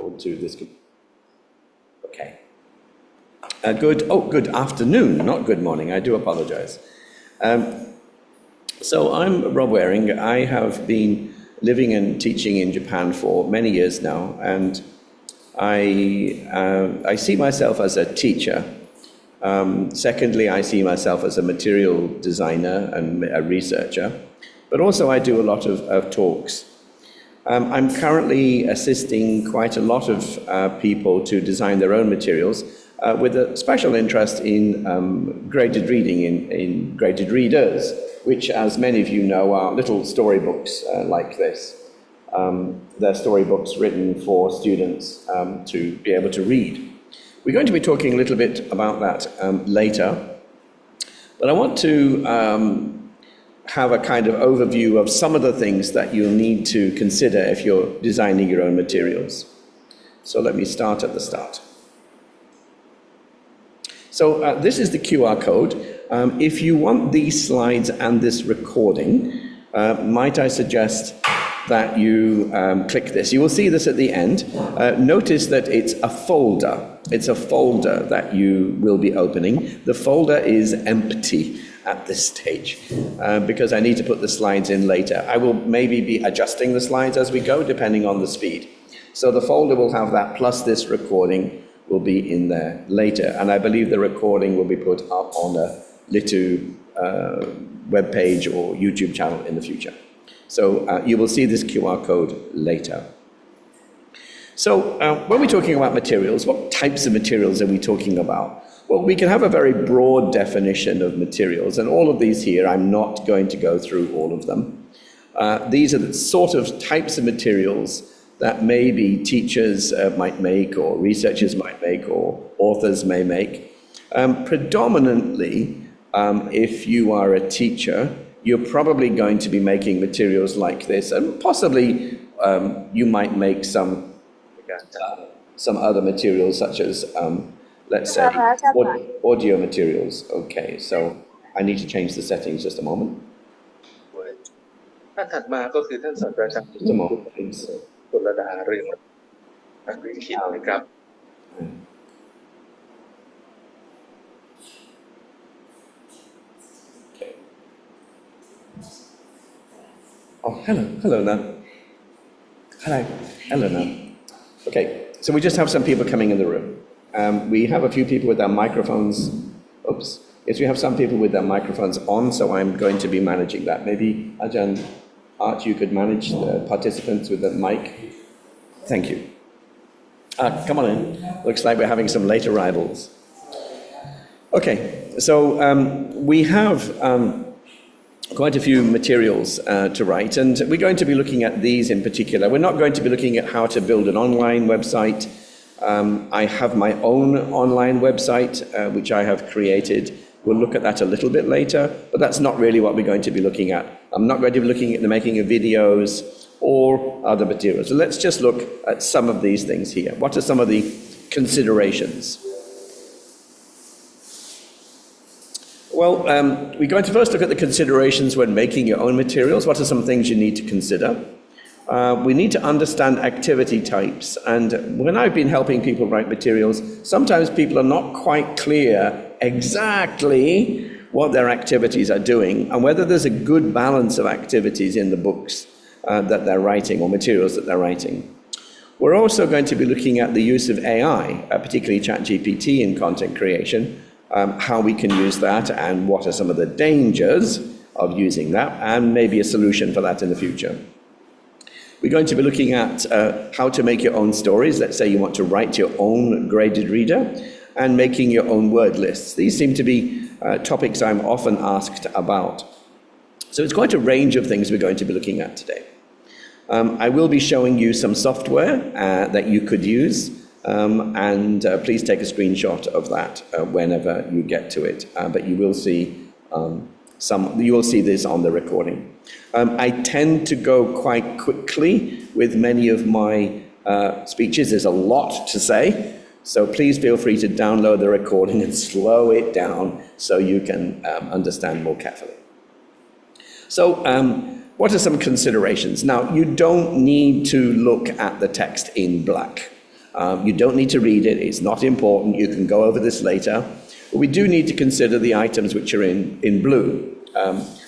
to this. Okay. Good afternoon, not good morning. I do apologize. So I'm Rob Waring. I have been living and teaching in Japan for many years now, and I see myself as a teacher. Secondly, I see myself as a material designer and a researcher, but also I do a lot of talks. I'm currently assisting quite a lot of people to design their own materials with a special interest in graded reading, in graded readers, which, as many of you know, are little storybooks like this. They're storybooks written for students to be able to read. We're going to be talking a little bit about that later, but I want to have a kind of overview of some of the things that you'll need to consider if you're designing your own materials. So let me start at the start. So this is the QR code. If you want these slides and this recording, might I suggest that you click this. You will see this at the end. Notice that it's a folder. It's a folder that you will be opening. The folder is empty at this stage because I need to put the slides in later. I will maybe be adjusting the slides as we go, depending on the speed. So the folder will have that, plus this recording will be in there later. And I believe the recording will be put up on a Litu web page or YouTube channel in the future. So you will see this QR code later. So when we're talking about materials, what types of materials are we talking about? Well, we can have a very broad definition of materials, and all of these here, I'm not going to go through all of them. These are the sort of types of materials that maybe teachers might make, or researchers might make, or authors may make. Predominantly, if you are a teacher, you're probably going to be making materials like this, and possibly you might make some other materials such as, let's say, audio materials. Okay, so I need to change the settings just a moment. Just a moment, please. Oh, hello now. Hello now. Okay, so we just have some people coming in the room. We have a few people with their microphones. Oops. Yes, we have some people with their microphones on, so I'm going to be managing that. Maybe, Ajahn Art, you could manage the participants with the mic. Thank you. Come on in. Looks like we're having some late arrivals. Okay, so we have quite a few materials to write, and we're going to be looking at these in particular. We're not going to be looking at how to build an online website. I have my own online website, which I have created. We'll look at that a little bit later, but that's not really what we're going to be looking at. I'm not going to be looking at the making of videos or other materials. So let's just look at some of these things here. What are some of the considerations? Well, we're going to first look at the considerations when making your own materials. What are some things you need to consider? We need to understand activity types, and when I've been helping people write materials, sometimes people are not quite clear exactly what their activities are doing and whether there's a good balance of activities in the books that they're writing or materials that they're writing. We're also going to be looking at the use of AI, particularly ChatGPT in content creation, how we can use that and what are some of the dangers of using that, and maybe a solution for that in the future. We're going to be looking at how to make your own stories. Let's say you want to write your own graded reader, and making your own word lists. These seem to be topics I'm often asked about. So it's quite a range of things we're going to be looking at today. I will be showing you some software that you could use, and please take a screenshot of that whenever you get to it. But you will see you will see this on the recording. I tend to go quite quickly with many of my speeches. There's a lot to say, so please feel free to download the recording and slow it down so you can understand more carefully. So what are some considerations? Now, you don't need to look at the text in black. You don't need to read it. It's not important. You can go over this later. But we do need to consider the items which are in blue.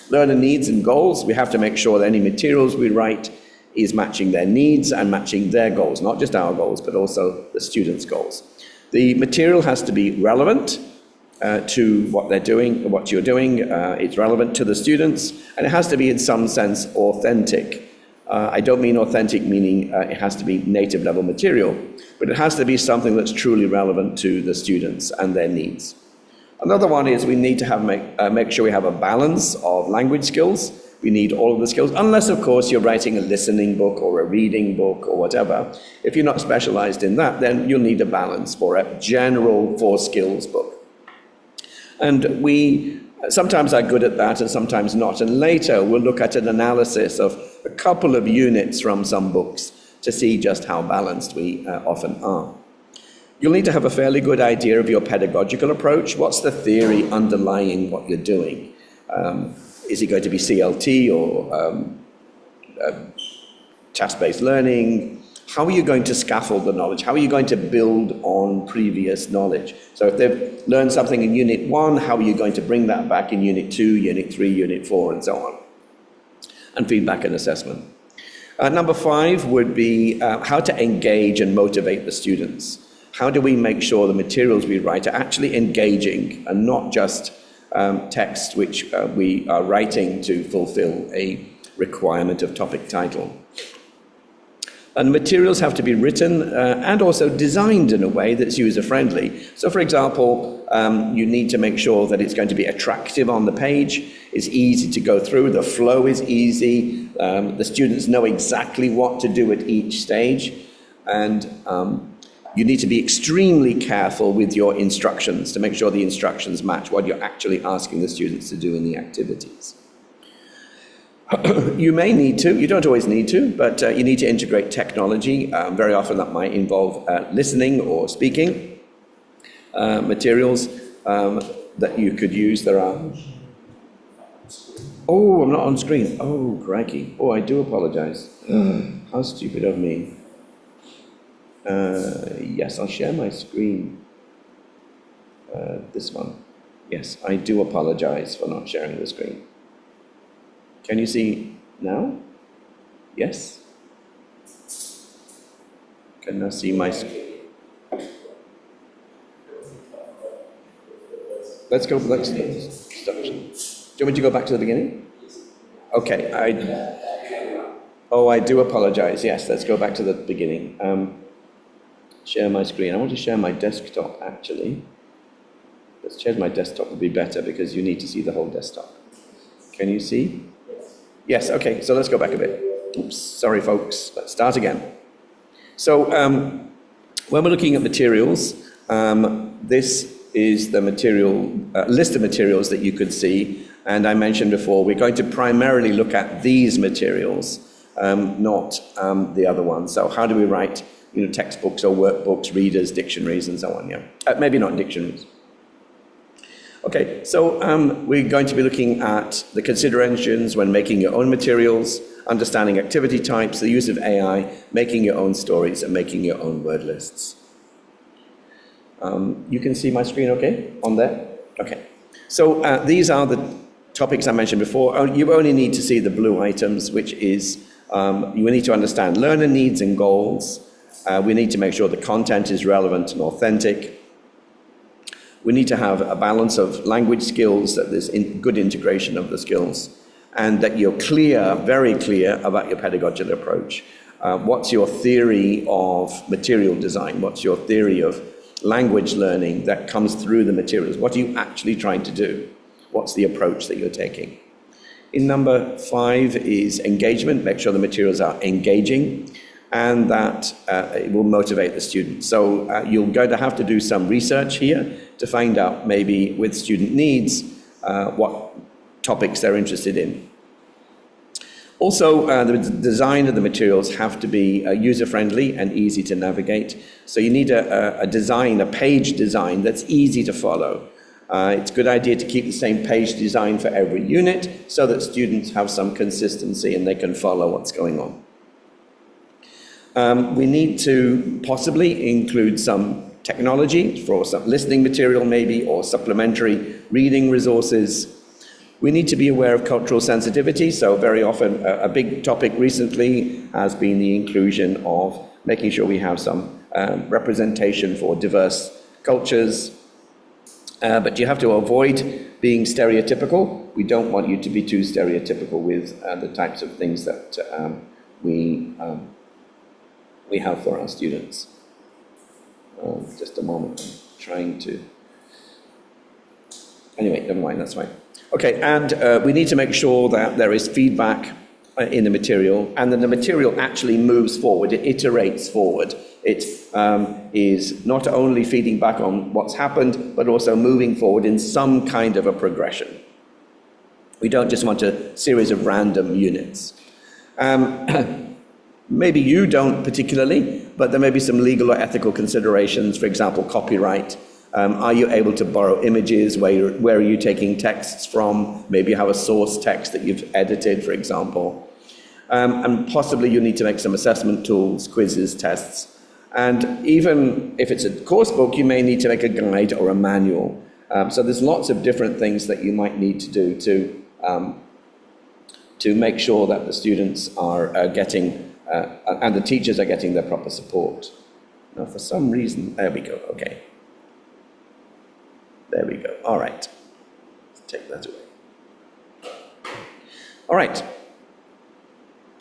Learner needs and goals. We have to make sure that any materials we write is matching their needs and matching their goals, not just our goals, but also the students' goals. The material has to be relevant to what they're doing, what you're doing. It's relevant to the students, and it has to be in some sense authentic. I don't mean authentic meaning it has to be native level material, but it has to be something that's truly relevant to the students and their needs. Another one is we need to make sure we have a balance of language skills. We need all of the skills, unless of course you're writing a listening book or a reading book or whatever. If you're not specialized in that, then you'll need a balance for a general 4 skills book. And we sometimes are good at that and sometimes not. And later we'll look at an analysis of a couple of units from some books to see just how balanced we often are. You'll need to have a fairly good idea of your pedagogical approach. What's the theory underlying what you're doing? Is it going to be CLT or task-based learning? How are you going to scaffold the knowledge? How are you going to build on previous knowledge? So if they've learned something in Unit 1, how are you going to bring that back in Unit 2, Unit 3, Unit 4, and so on? And feedback and assessment. Number 5 would be how to engage and motivate the students. How do we make sure the materials we write are actually engaging and not just text which we are writing to fulfill a requirement of topic title? And materials have to be written and also designed in a way that's user-friendly. So, for example, you need to make sure that it's going to be attractive on the page, it's easy to go through, the flow is easy, the students know exactly what to do at each stage, and you need to be extremely careful with your instructions to make sure the instructions match what you're actually asking the students to do in the activities. You may need to, you don't always need to, but you need to integrate technology. Very often that might involve listening or speaking materials that you could use. There are... Oh, I'm not on screen. Oh, crikey. Oh, I do apologize. How stupid of me. Yes, I'll share my screen. This one. Yes, I do apologize for not sharing the screen. Can you see now? Yes? Can I see my screen? Let's go back to the instruction. Do you want me to go back to the beginning? Okay, I do apologize. Yes, let's go back to the beginning. Share my screen. I want to share my desktop, actually. Let's share my desktop would be better because you need to see the whole desktop. Can you see? Yes, okay, so let's go back a bit. Oops, sorry folks, let's start again. So when we're looking at materials, this is the material list of materials that you could see, and I mentioned before we're going to primarily look at these materials, not the other ones. So how do we write textbooks or workbooks, readers, dictionaries, and so on, yeah. Maybe not dictionaries. Okay, so we're going to be looking at the considerations when making your own materials, understanding activity types, the use of AI, making your own stories, and making your own word lists. You can see my screen okay on there? Okay. So these are the topics I mentioned before. You only need to see the blue items, which is you need to understand learner needs and goals. We need to make sure the content is relevant and authentic. We need to have a balance of language skills, that there's good integration of the skills, and that you're clear, very clear about your pedagogical approach. What's your theory of material design? What's your theory of language learning that comes through the materials? What are you actually trying to do? What's the approach that you're taking? In number 5 is engagement. Make sure the materials are engaging and that it will motivate the student. So you're going to have to do some research here to find out maybe with student needs what topics they're interested in. Also, the design of the materials have to be user-friendly and easy to navigate. So you need a design, a page design that's easy to follow. It's a good idea to keep the same page design for every unit so that students have some consistency and they can follow what's going on. We need to possibly include some technology for some listening material maybe, or supplementary reading resources. We need to be aware of cultural sensitivity. So very often a big topic recently has been the inclusion of making sure we have some representation for diverse cultures. But you have to avoid being stereotypical. We don't want you to be too stereotypical with the types of things that we have for our students. Just a moment, I'm trying to... Anyway, never mind, that's fine. Okay, and we need to make sure that there is feedback in the material, and then the material actually moves forward, it iterates forward. It is not only feeding back on what's happened, but also moving forward in some kind of a progression. We don't just want a series of random units. Maybe you don't particularly, but there may be some legal or ethical considerations, for example, copyright. Are you able to borrow images? Where are you taking texts from? Maybe you have a source text that you've edited, for example. And possibly you need to make some assessment tools, quizzes, tests. And even if it's a course book, you may need to make a guide or a manual. So there's lots of different things that you might need to do to make sure that the students are getting, and the teachers are getting their proper support. Now, for some reason, there we go, okay. There we go, all right. Let's take that away. All right.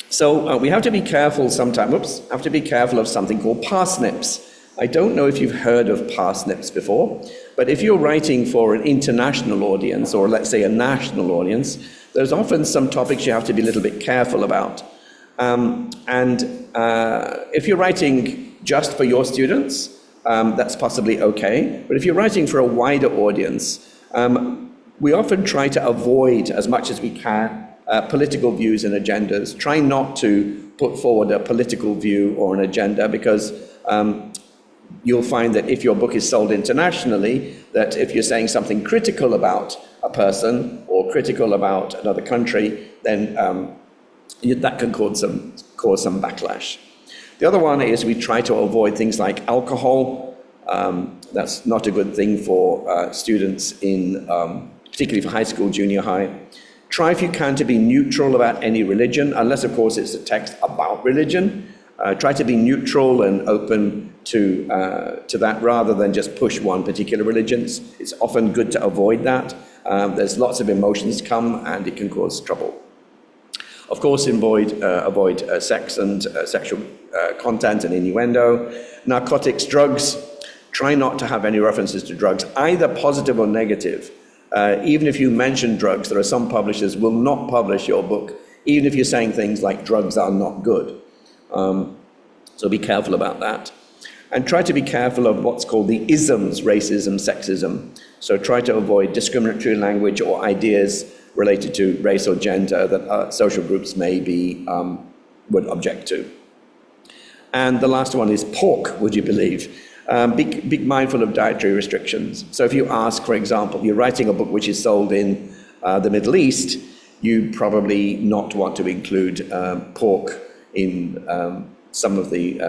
So we have to be careful sometimes, have to be careful of something called parsnips. I don't know if you've heard of parsnips before, but if you're writing for an international audience, or let's say a national audience, there's often some topics you have to be a little bit careful about. If you're writing just for your students, that's possibly okay. But if you're writing for a wider audience, we often try to avoid as much as we can political views and agendas. Try not to put forward a political view or an agenda, because you'll find that if your book is sold internationally, that if you're saying something critical about a person or critical about another country, then that can cause some backlash. The other one is we try to avoid things like alcohol. That's not a good thing for students in, particularly for high school, junior high. Try, if you can, to be neutral about any religion, unless, of course, it's a text about religion. Try to be neutral and open to that, rather than just push one particular religion. It's often good to avoid that. There's lots of emotions come, and it can cause trouble. Of course, avoid sex and sexual content and innuendo. Narcotics, drugs. Try not to have any references to drugs, either positive or negative. Even if you mention drugs, there are some publishers will not publish your book, even if you're saying things like drugs are not good. So be careful about that. And try to be careful of what's called the isms, racism, sexism. So try to avoid discriminatory language or ideas related to race or gender that social groups may be, would object to. And the last one is pork, would you believe? Be mindful of dietary restrictions. So if you ask, for example, you're writing a book which is sold in the Middle East, you probably not want to include pork in some of the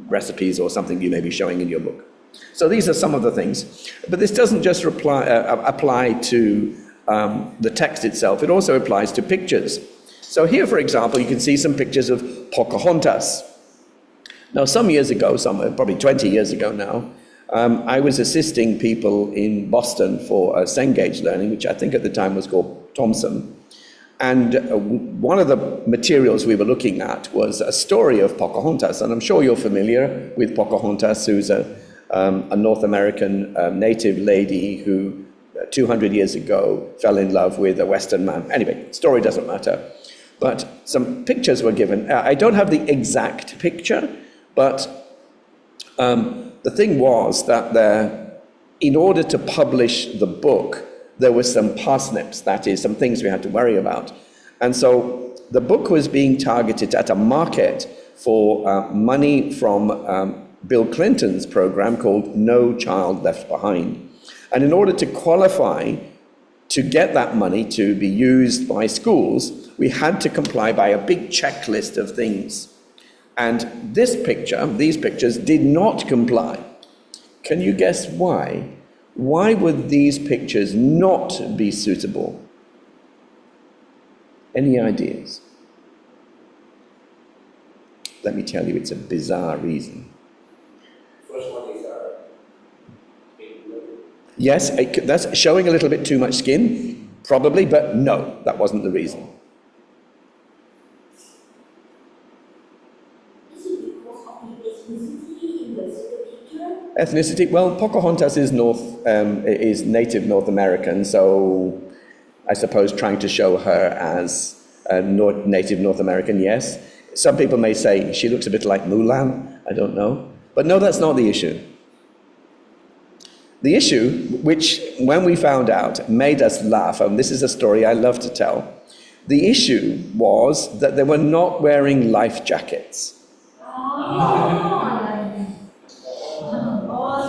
recipes or something you may be showing in your book. So these are some of the things. But this doesn't just apply to the text itself, it also applies to pictures. So here, for example, you can see some pictures of Pocahontas. Now, some years ago, probably 20 years ago now, I was assisting people in Boston for Cengage learning, which I think at the time was called Thomson. And one of the materials we were looking at was a story of Pocahontas. And I'm sure you're familiar with Pocahontas, who's a North American native lady who 200 years ago fell in love with a Western man. Anyway, story doesn't matter. But some pictures were given. I don't have the exact picture, but the thing was that in order to publish the book, there were some parsnips, that is, some things we had to worry about. And so the book was being targeted at a market for money from Bill Clinton's program called No Child Left Behind. And in order to qualify to get that money to be used by schools, we had to comply by a big checklist of things. And this picture, these pictures did not comply. Can you guess why? Why would these pictures not be suitable? Any ideas? Let me tell you, it's a bizarre reason. First one is yes, that's showing a little bit too much skin, probably, but no, that wasn't the reason. Is it because of the ethnicity in the picture? Ethnicity, well, Pocahontas is native North American, so I suppose trying to show her as native North American, yes. Some people may say she looks a bit like Mulan, I don't know. But no, that's not the issue. The issue, which when we found out made us laugh, and this is a story I love to tell, the issue was that they were not wearing life jackets. Oh,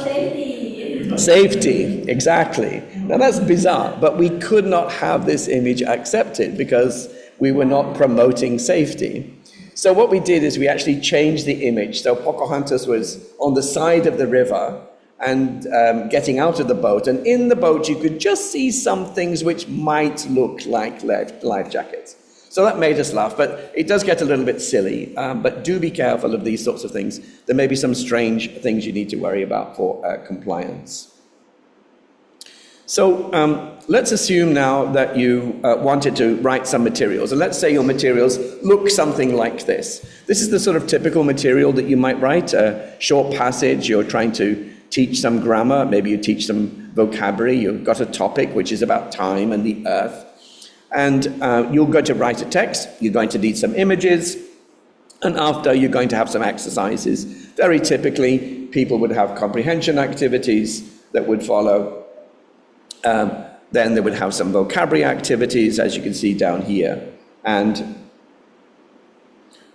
safety. Safety, exactly. Now that's bizarre, but we could not have this image accepted because we were not promoting safety. So what we did is we actually changed the image. So Pocahontas was on the side of the river and getting out of the boat. And in the boat, you could just see some things which might look like life jackets. So that made us laugh, but it does get a little bit silly. But do be careful of these sorts of things. There may be some strange things you need to worry about for compliance. So let's assume now that you wanted to write some materials, and let's say your materials look something like this. This is the sort of typical material that you might write, a short passage, you're trying to teach some grammar, maybe you teach some vocabulary, you've got a topic which is about time and the earth, and you're going to write a text, you're going to need some images, and after you're going to have some exercises. Very typically, people would have comprehension activities that would follow. Then they would have some vocabulary activities, as you can see down here. And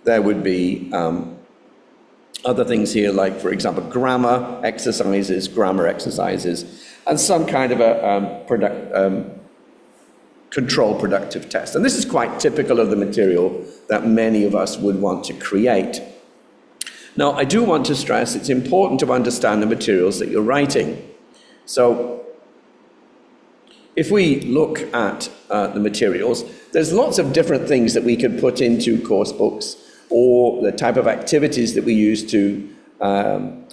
there would be other things here, like, for example, grammar exercises, and some kind of a control productive test. And this is quite typical of the material that many of us would want to create. Now, I do want to stress it's important to understand the materials that you're writing. So, if we look at the materials, there's lots of different things that we could put into course books or the type of activities that we use to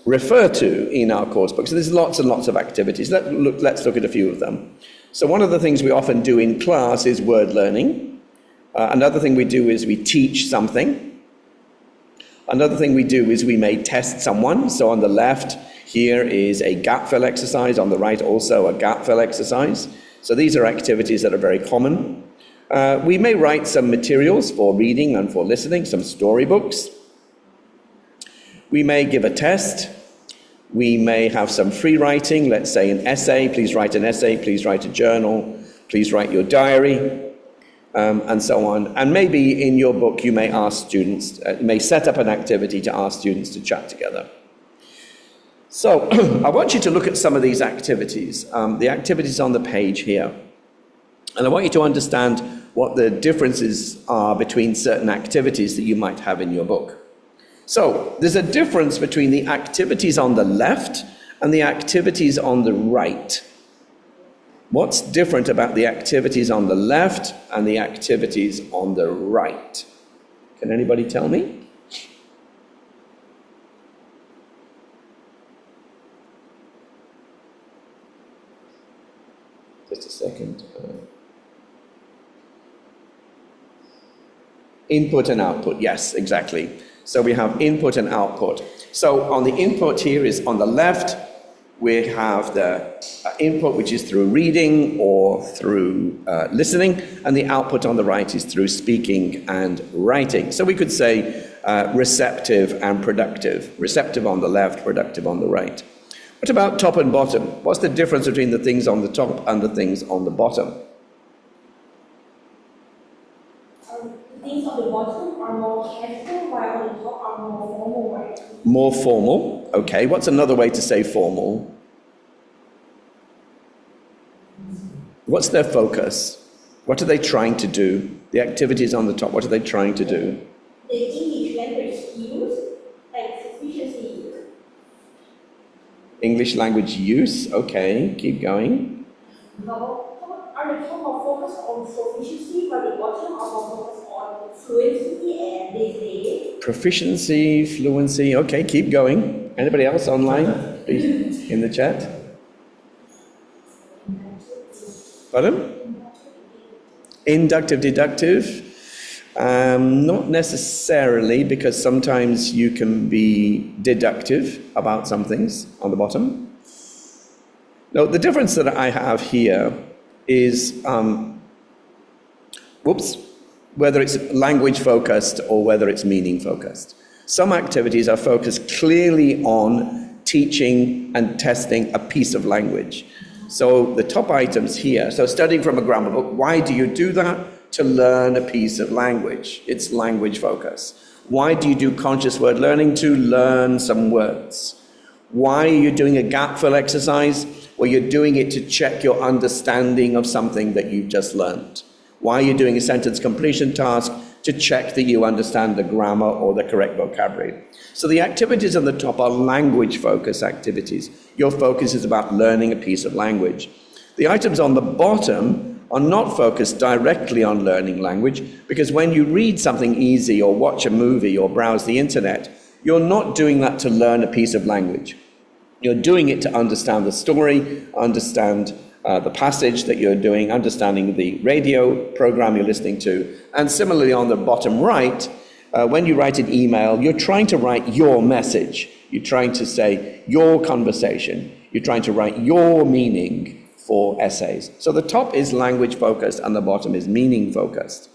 refer to in our course books. So there's lots and lots of activities. Let's look at a few of them. So one of the things we often do in class is word learning. Another thing we do is we teach something. Another thing we do is we may test someone. So on the left, here is a gap fill exercise. On the right, also a gap fill exercise. So these are activities that are very common. We may write some materials for reading and for listening, some storybooks. We may give a test. We may have some free writing, let's say an essay. Please write an essay, please write a journal, please write your diary, and so on. And maybe in your book you may ask students, you may set up an activity to ask students to chat together. So I want you to look at some of these activities, the activities on the page here. And I want you to understand what the differences are between certain activities that you might have in your book. So there's a difference between the activities on the left and the activities on the right. What's different about the activities on the left and the activities on the right? Can anybody tell me? Just a second. Input and output, yes, exactly. So we have input and output. So on the input here is on the left, we have the input, which is through reading or through listening, and the output on the right is through speaking and writing. So we could say receptive and productive. Receptive on the left, productive on the right. What about top and bottom? What's the difference between the things on the top and the things on the bottom? Things on the bottom are more casual, while on the top are more formal, right? More formal, okay. What's another way to say formal? What's their focus? What are they trying to do? The activities on the top, what are they trying to do? The English language skills. English language use. Okay, keep going. On the top are focused on proficiency, but the bottom are more focused on fluency and day-to-day. Proficiency, fluency. Okay, keep going. Anybody else online? Please, in the chat. Pardon? Inductive, deductive. Not necessarily, because sometimes you can be deductive about some things on the bottom. No, the difference that I have here is, whether it's language focused or whether it's meaning focused. Some activities are focused clearly on teaching and testing a piece of language. So the top items here, so studying from a grammar book, why do you do that? To learn a piece of language. It's language focus. Why do you do conscious word learning? To learn some words. Why are you doing a gap fill exercise? Well, you're doing it to check your understanding of something that you've just learned. Why are you doing a sentence completion task? To check that you understand the grammar or the correct vocabulary. So the activities on the top are language focus activities. Your focus is about learning a piece of language. The items on the bottom are not focused directly on learning language, because when you read something easy or watch a movie or browse the internet, you're not doing that to learn a piece of language. You're doing it to understand the story, understand the passage that you're doing, understanding the radio program you're listening to. And similarly on the bottom right, when you write an email, you're trying to write your message. You're trying to say your conversation. You're trying to write your meaning for essays. So the top is language focused and the bottom is meaning focused.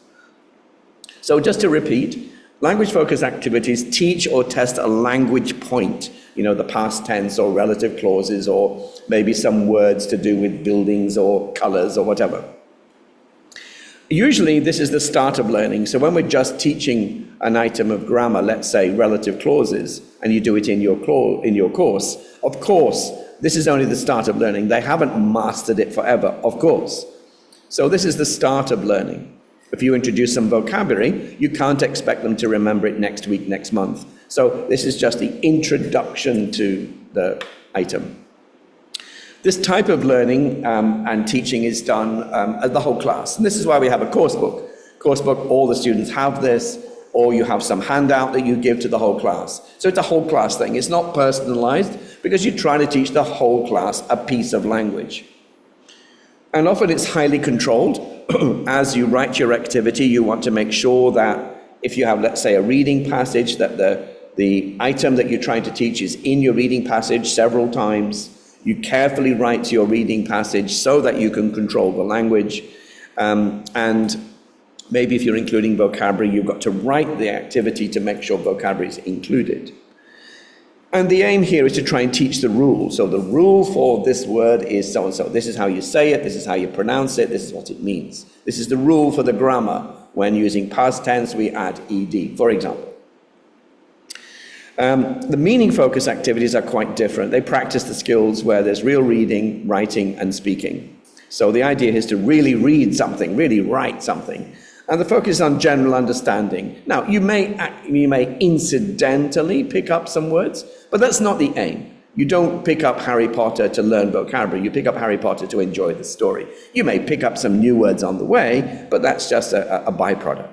So just to repeat, language focused activities teach or test a language point, the past tense or relative clauses or maybe some words to do with buildings or colors or whatever. Usually this is the start of learning. So when we're just teaching an item of grammar, let's say relative clauses, and you do it in your course, of course, this is only the start of learning. They haven't mastered it forever, of course. So this is the start of learning. If you introduce some vocabulary, you can't expect them to remember it next week, next month. So this is just the introduction to the item. This type of learning and teaching is done as the whole class. And this is why we have a course book. Course book, all the students have this, or you have some handout that you give to the whole class. So it's a whole class thing. It's not personalized because you're trying to teach the whole class a piece of language. And often it's highly controlled. As you write your activity, you want to make sure that if you have, let's say, a reading passage, that the item that you're trying to teach is in your reading passage several times. You carefully write your reading passage so that you can control the language. And maybe if you're including vocabulary, you've got to write the activity to make sure vocabulary is included. And the aim here is to try and teach the rule. So the rule for this word is so-and-so. This is how you say it, this is how you pronounce it, this is what it means. This is the rule for the grammar. When using past tense, we add ed, for example. The meaning focus activities are quite different. They practice the skills where there's real reading, writing, and speaking. So the idea is to really read something, really write something. And the focus is on general understanding. Now, you may incidentally pick up some words, but that's not the aim. You don't pick up Harry Potter to learn vocabulary. You pick up Harry Potter to enjoy the story. You may pick up some new words on the way, but that's just a byproduct.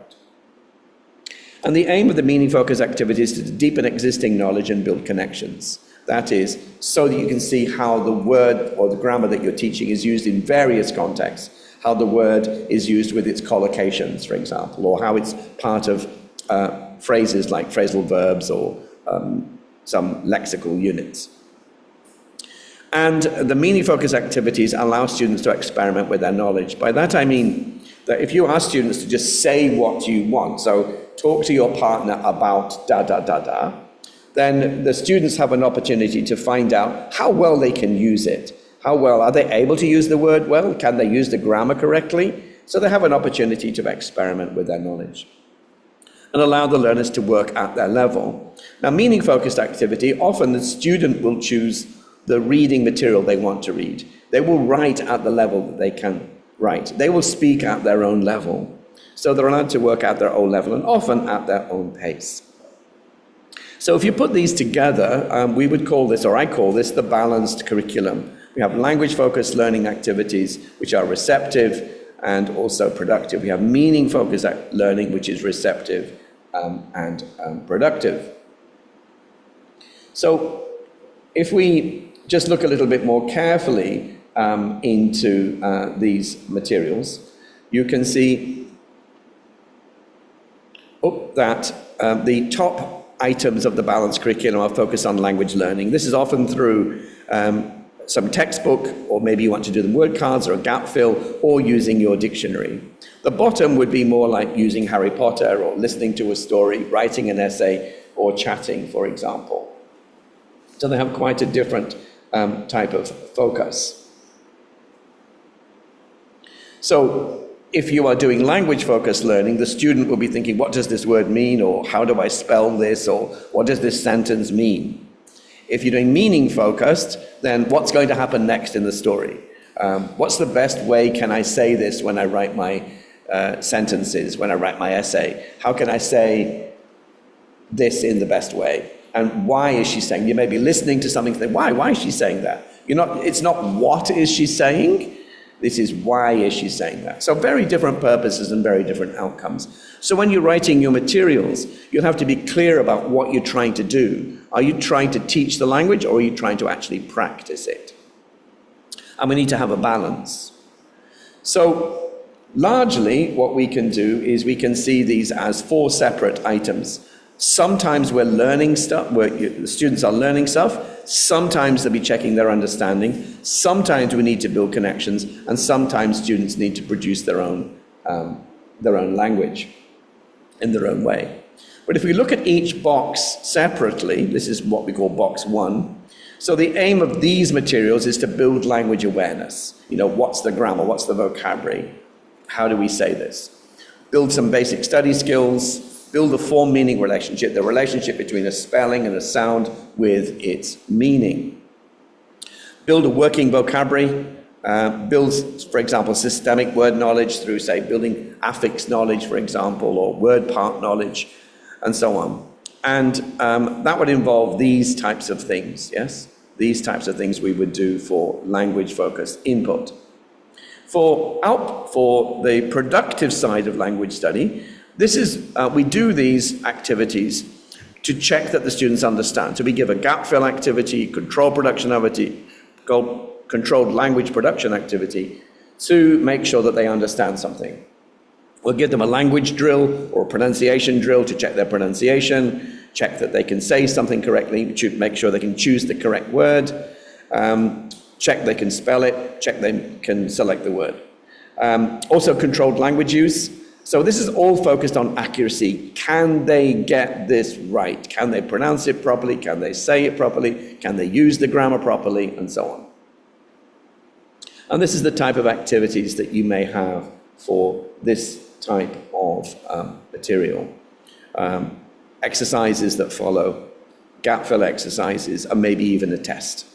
And the aim of the meaning focus activity is to deepen existing knowledge and build connections. That is, so that you can see how the word or the grammar that you're teaching is used in various contexts, how the word is used with its collocations, for example, or how it's part of phrases like phrasal verbs or some lexical units. And the meaning focus activities allow students to experiment with their knowledge. By that I mean that if you ask students to just say what you want, so talk to your partner about da-da-da-da, then the students have an opportunity to find out how well they can use it. How well are they able to use the word well? Can they use the grammar correctly? So they have an opportunity to experiment with their knowledge and allow the learners to work at their level. Now, meaning-focused activity, often the student will choose the reading material they want to read. They will write at the level that they can write. They will speak at their own level. So they're allowed to work at their own level and often at their own pace. So if you put these together, we would call this, or I call this, the balanced curriculum. We have language-focused learning activities, which are receptive and also productive. We have meaning-focused learning, which is receptive and productive. So if we just look a little bit more carefully into these materials, you can see that the top items of the balanced curriculum are focused on language learning. This is often through some textbook, or maybe you want to do them word cards or a gap fill, or using your dictionary. The bottom would be more like using Harry Potter, or listening to a story, writing an essay, or chatting, for example. So they have quite a different type of focus. So if you are doing language-focused learning, the student will be thinking, what does this word mean, or how do I spell this, or what does this sentence mean? If you're doing meaning-focused, then what's going to happen next in the story? What's the best way can I say this when I write my sentences, when I write my essay? How can I say this in the best way? And why is she saying? You may be listening to something and say, why is she saying that? It's not what is she saying, this is why is she saying that. So very different purposes and very different outcomes. So when you're writing your materials, you'll have to be clear about what you're trying to do. Are you trying to teach the language, or are you trying to actually practice it? And we need to have a balance. So largely what we can do is we can see these as 4 separate items. Sometimes we're learning stuff, the students are learning stuff. Sometimes they'll be checking their understanding. Sometimes we need to build connections, and sometimes students need to produce their own language in their own way. But if we look at each box separately, this is what we call box 1. So the aim of these materials is to build language awareness. What's the grammar? What's the vocabulary? How do we say this? Build some basic study skills. Build a form-meaning relationship, the relationship between a spelling and a sound with its meaning. Build a working vocabulary. Build, for example, systemic word knowledge through, say, building affix knowledge, for example, or word part knowledge, and so on. And that would involve these types of things, yes? These types of things we would do for language-focused input. For the productive side of language study, we do these activities to check that the students understand. So we give a gap fill activity, controlled language production activity, to make sure that they understand something. We'll give them a language drill or a pronunciation drill to check their pronunciation, check that they can say something correctly, to make sure they can choose the correct word, check they can spell it, check they can select the word. Also controlled language use. So this is all focused on accuracy. Can they get this right? Can they pronounce it properly? Can they say it properly? Can they use the grammar properly? And so on. And this is the type of activities that you may have for this type of material. Exercises that follow, gap fill exercises, and maybe even a test.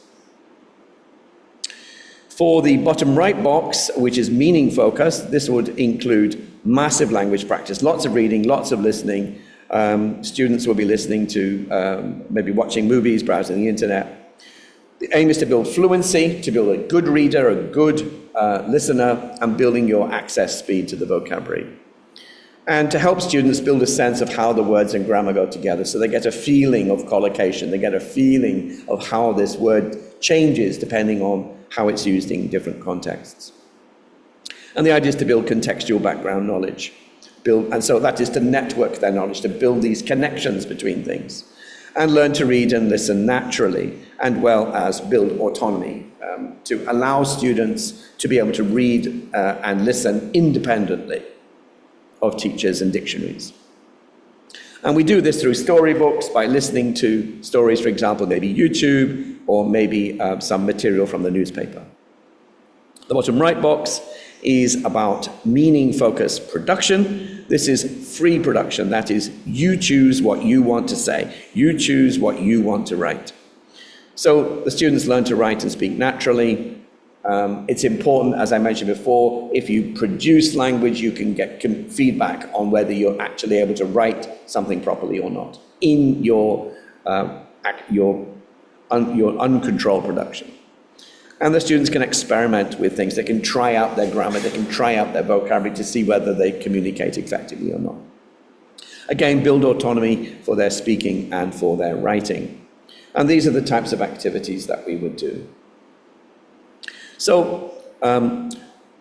For the bottom right box, which is meaning focused, this would include massive language practice, lots of reading, lots of listening. Students will be listening to, maybe watching movies, browsing the internet. The aim is to build fluency, to build a good reader, a good listener, and building your access speed to the vocabulary. And to help students build a sense of how the words and grammar go together, so they get a feeling of collocation, they get a feeling of how this word changes depending on how it's used in different contexts. And the idea is to build contextual background knowledge. And so that is to network their knowledge, to build these connections between things, and learn to read and listen naturally, and well as build autonomy, to allow students to be able to read and listen independently of teachers and dictionaries. And we do this through storybooks, by listening to stories, for example, maybe YouTube, or maybe some material from the newspaper. The bottom right box is about meaning-focused production. This is free production. That is, you choose what you want to say. You choose what you want to write. So the students learn to write and speak naturally. It's important, as I mentioned before, if you produce language, you can get feedback on whether you're actually able to write something properly or not in your your uncontrolled production. And the students can experiment with things. They can try out their grammar, they can try out their vocabulary to see whether they communicate effectively or not. Again, build autonomy for their speaking and for their writing. And these are the types of activities that we would do. So,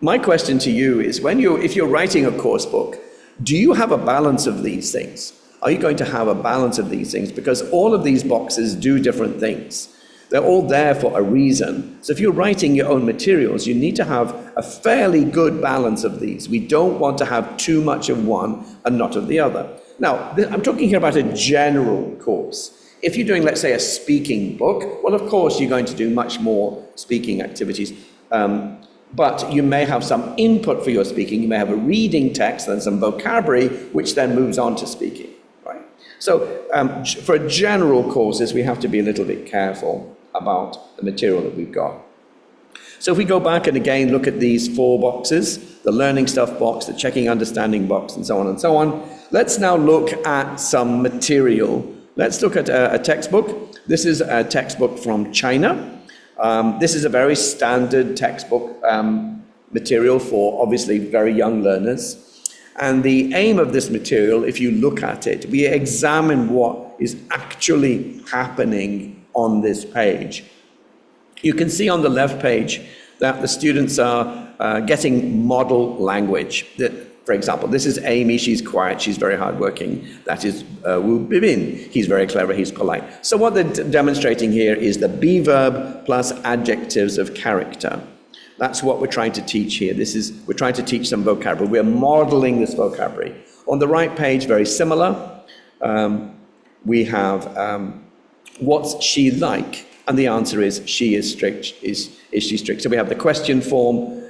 my question to you is, if you're writing a course book, do you have a balance of these things? Are you going to have a balance of these things? Because all of these boxes do different things. They're all there for a reason. So if you're writing your own materials, you need to have a fairly good balance of these. We don't want to have too much of one and not of the other. Now, I'm talking here about a general course. If you're doing, let's say, a speaking book, well, of course, you're going to do much more speaking activities. But you may have some input for your speaking. You may have a reading text and some vocabulary, which then moves on to speaking. Right? So for general courses, we have to be a little bit careful about the material that we've got. So if we go back and again look at these 4 boxes, the learning stuff box, the checking understanding box, and so on and so on, let's now look at some material. Let's look at a textbook. This is a textbook from China. This is a very standard textbook material for obviously very young learners. And the aim of this material, if you look at it, we examine what is actually happening on this page. You can see on the left page that the students are getting model language. For example, this is Amy, she's quiet, she's very hardworking. That is Wu Bibin, he's very clever, he's polite. So what they're demonstrating here is the be verb plus adjectives of character. That's what we're trying to teach here. We're trying to teach some vocabulary. We're modeling this vocabulary. On the right page, very similar, we have what's she like? And the answer is she is strict. Is she strict? So we have the question form,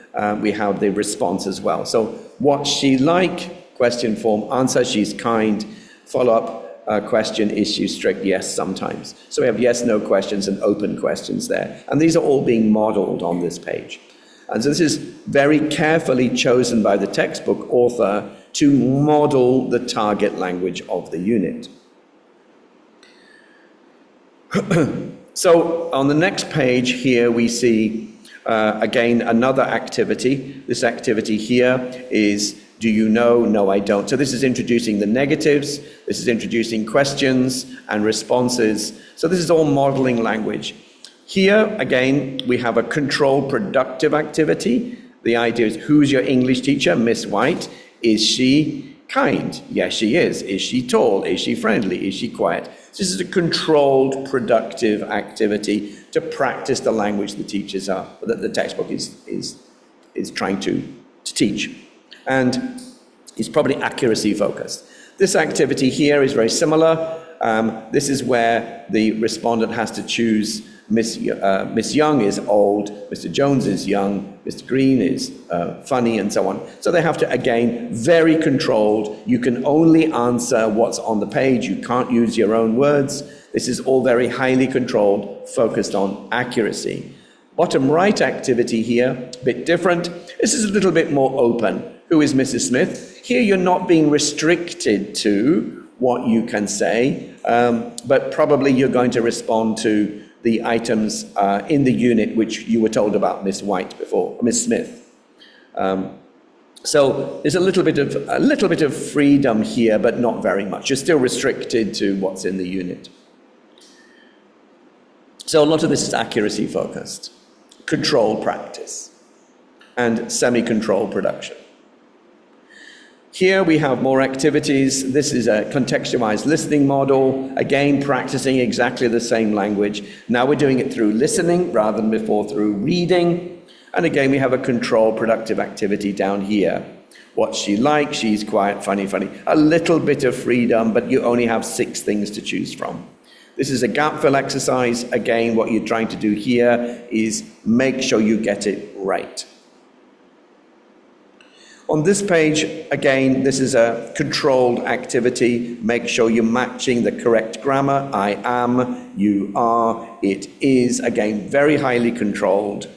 we have the response as well. So what's she like? Question form, answer, she's kind. Follow-up question, is she strict? Yes, sometimes. So we have yes, no questions and open questions there. And these are all being modeled on this page. And so this is very carefully chosen by the textbook author to model the target language of the unit. So on the next page here we see again another activity. This activity here is do you know? No, I don't. So this is introducing the negatives, this is introducing questions and responses. So this is all modeling language. Here again we have a controlled productive activity. The idea is who's your English teacher? Miss White. Is she kind? Yes, she is. Is she tall? Is she friendly? Is she quiet? This is a controlled, productive activity to practice the language the teachers are, that the textbook is trying to teach. And it's probably accuracy focused. This activity here is very similar. This is where the respondent has to choose Miss Young is old, Mr. Jones is young, Mr. Green is funny, and so on. So they have to, again, very controlled. You can only answer what's on the page. You can't use your own words. This is all very highly controlled, focused on accuracy. Bottom right activity here, a bit different. This is a little bit more open. Who is Mrs. Smith? Here you're not being restricted to what you can say, but probably you're going to respond to the items in the unit which you were told about Miss White before, Miss Smith. So there's a little bit of freedom here, but not very much. You're still restricted to what's in the unit. So a lot of this is accuracy focused, controlled practice, and semi-controlled production. Here we have more activities. This is a contextualized listening model, again practicing exactly the same language. Now we're doing it through listening rather than before through reading. And again we have a controlled productive activity down here. What's she like? She's quiet, funny. A little bit of freedom, but you only have 6 things to choose from. This is a gap fill exercise. Again, what you're trying to do here is make sure you get it right. On this page, again, this is a controlled activity. Make sure you're matching the correct grammar. I am, you are, it is. Again, very highly controlled.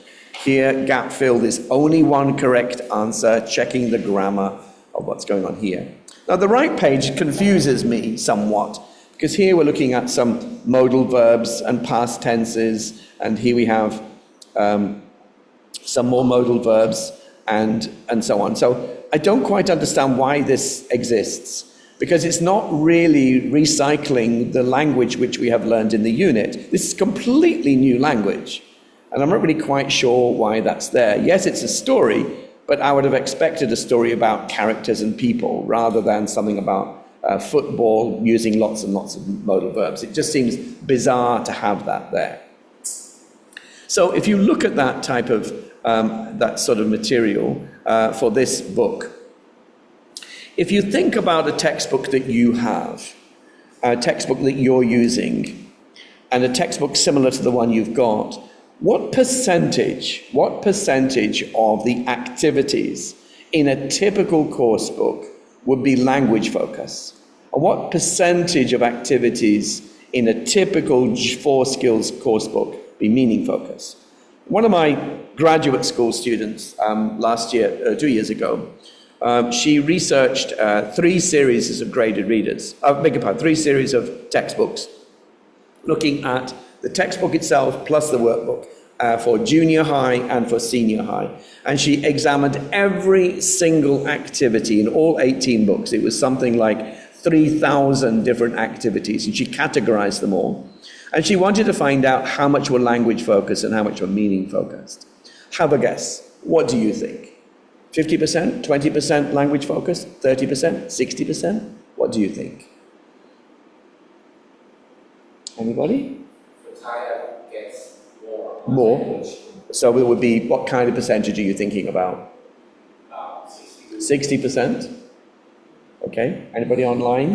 Here, gap fill, there's only one correct answer, checking the grammar of what's going on here. Now, the right page confuses me somewhat, Because here we're looking at some modal verbs and past tenses, and here we have some more modal verbs and so on. So I don't quite understand why this exists, because it's not really recycling the language which we have learned in the unit. This is completely new language, and I'm not really quite sure why that's there. Yes, it's a story, but I would have expected a story about characters and people rather than something about football using lots and lots of modal verbs. It just seems bizarre to have that there. So if you look at that type of, that sort of material for this book, if you think about a textbook that you have, a textbook that you're using, and a textbook similar to the one you've got, what percentage of the activities in a typical course book would be language focus? And what percentage of activities in a typical 4 skills course book be meaning focus? One of my graduate school students last year, 2 years ago, she researched 3 series of graded readers, 3 series of textbooks, looking at the textbook itself plus the workbook for junior high and for senior high. And she examined every single activity in all 18 books. It was something like 3,000 different activities, and she categorized them all. And she wanted to find out how much were language focused and how much were meaning focused. Have a guess. What do you think? 50%, 20% language focused, 30%, 60%? What do you think? Anybody? The Thai gets more. More? So it would be, what kind of percentage are you thinking about? 60. 60%? Okay. Anybody online?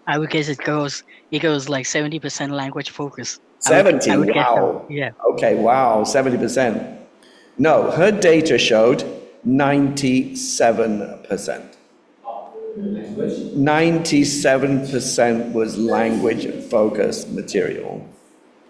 I would guess it goes like 70% language focus. 70? I would guess Wow. so. Yeah. Okay, wow, 70%. No, her data showed 97%. Language? 97% was language-focused material.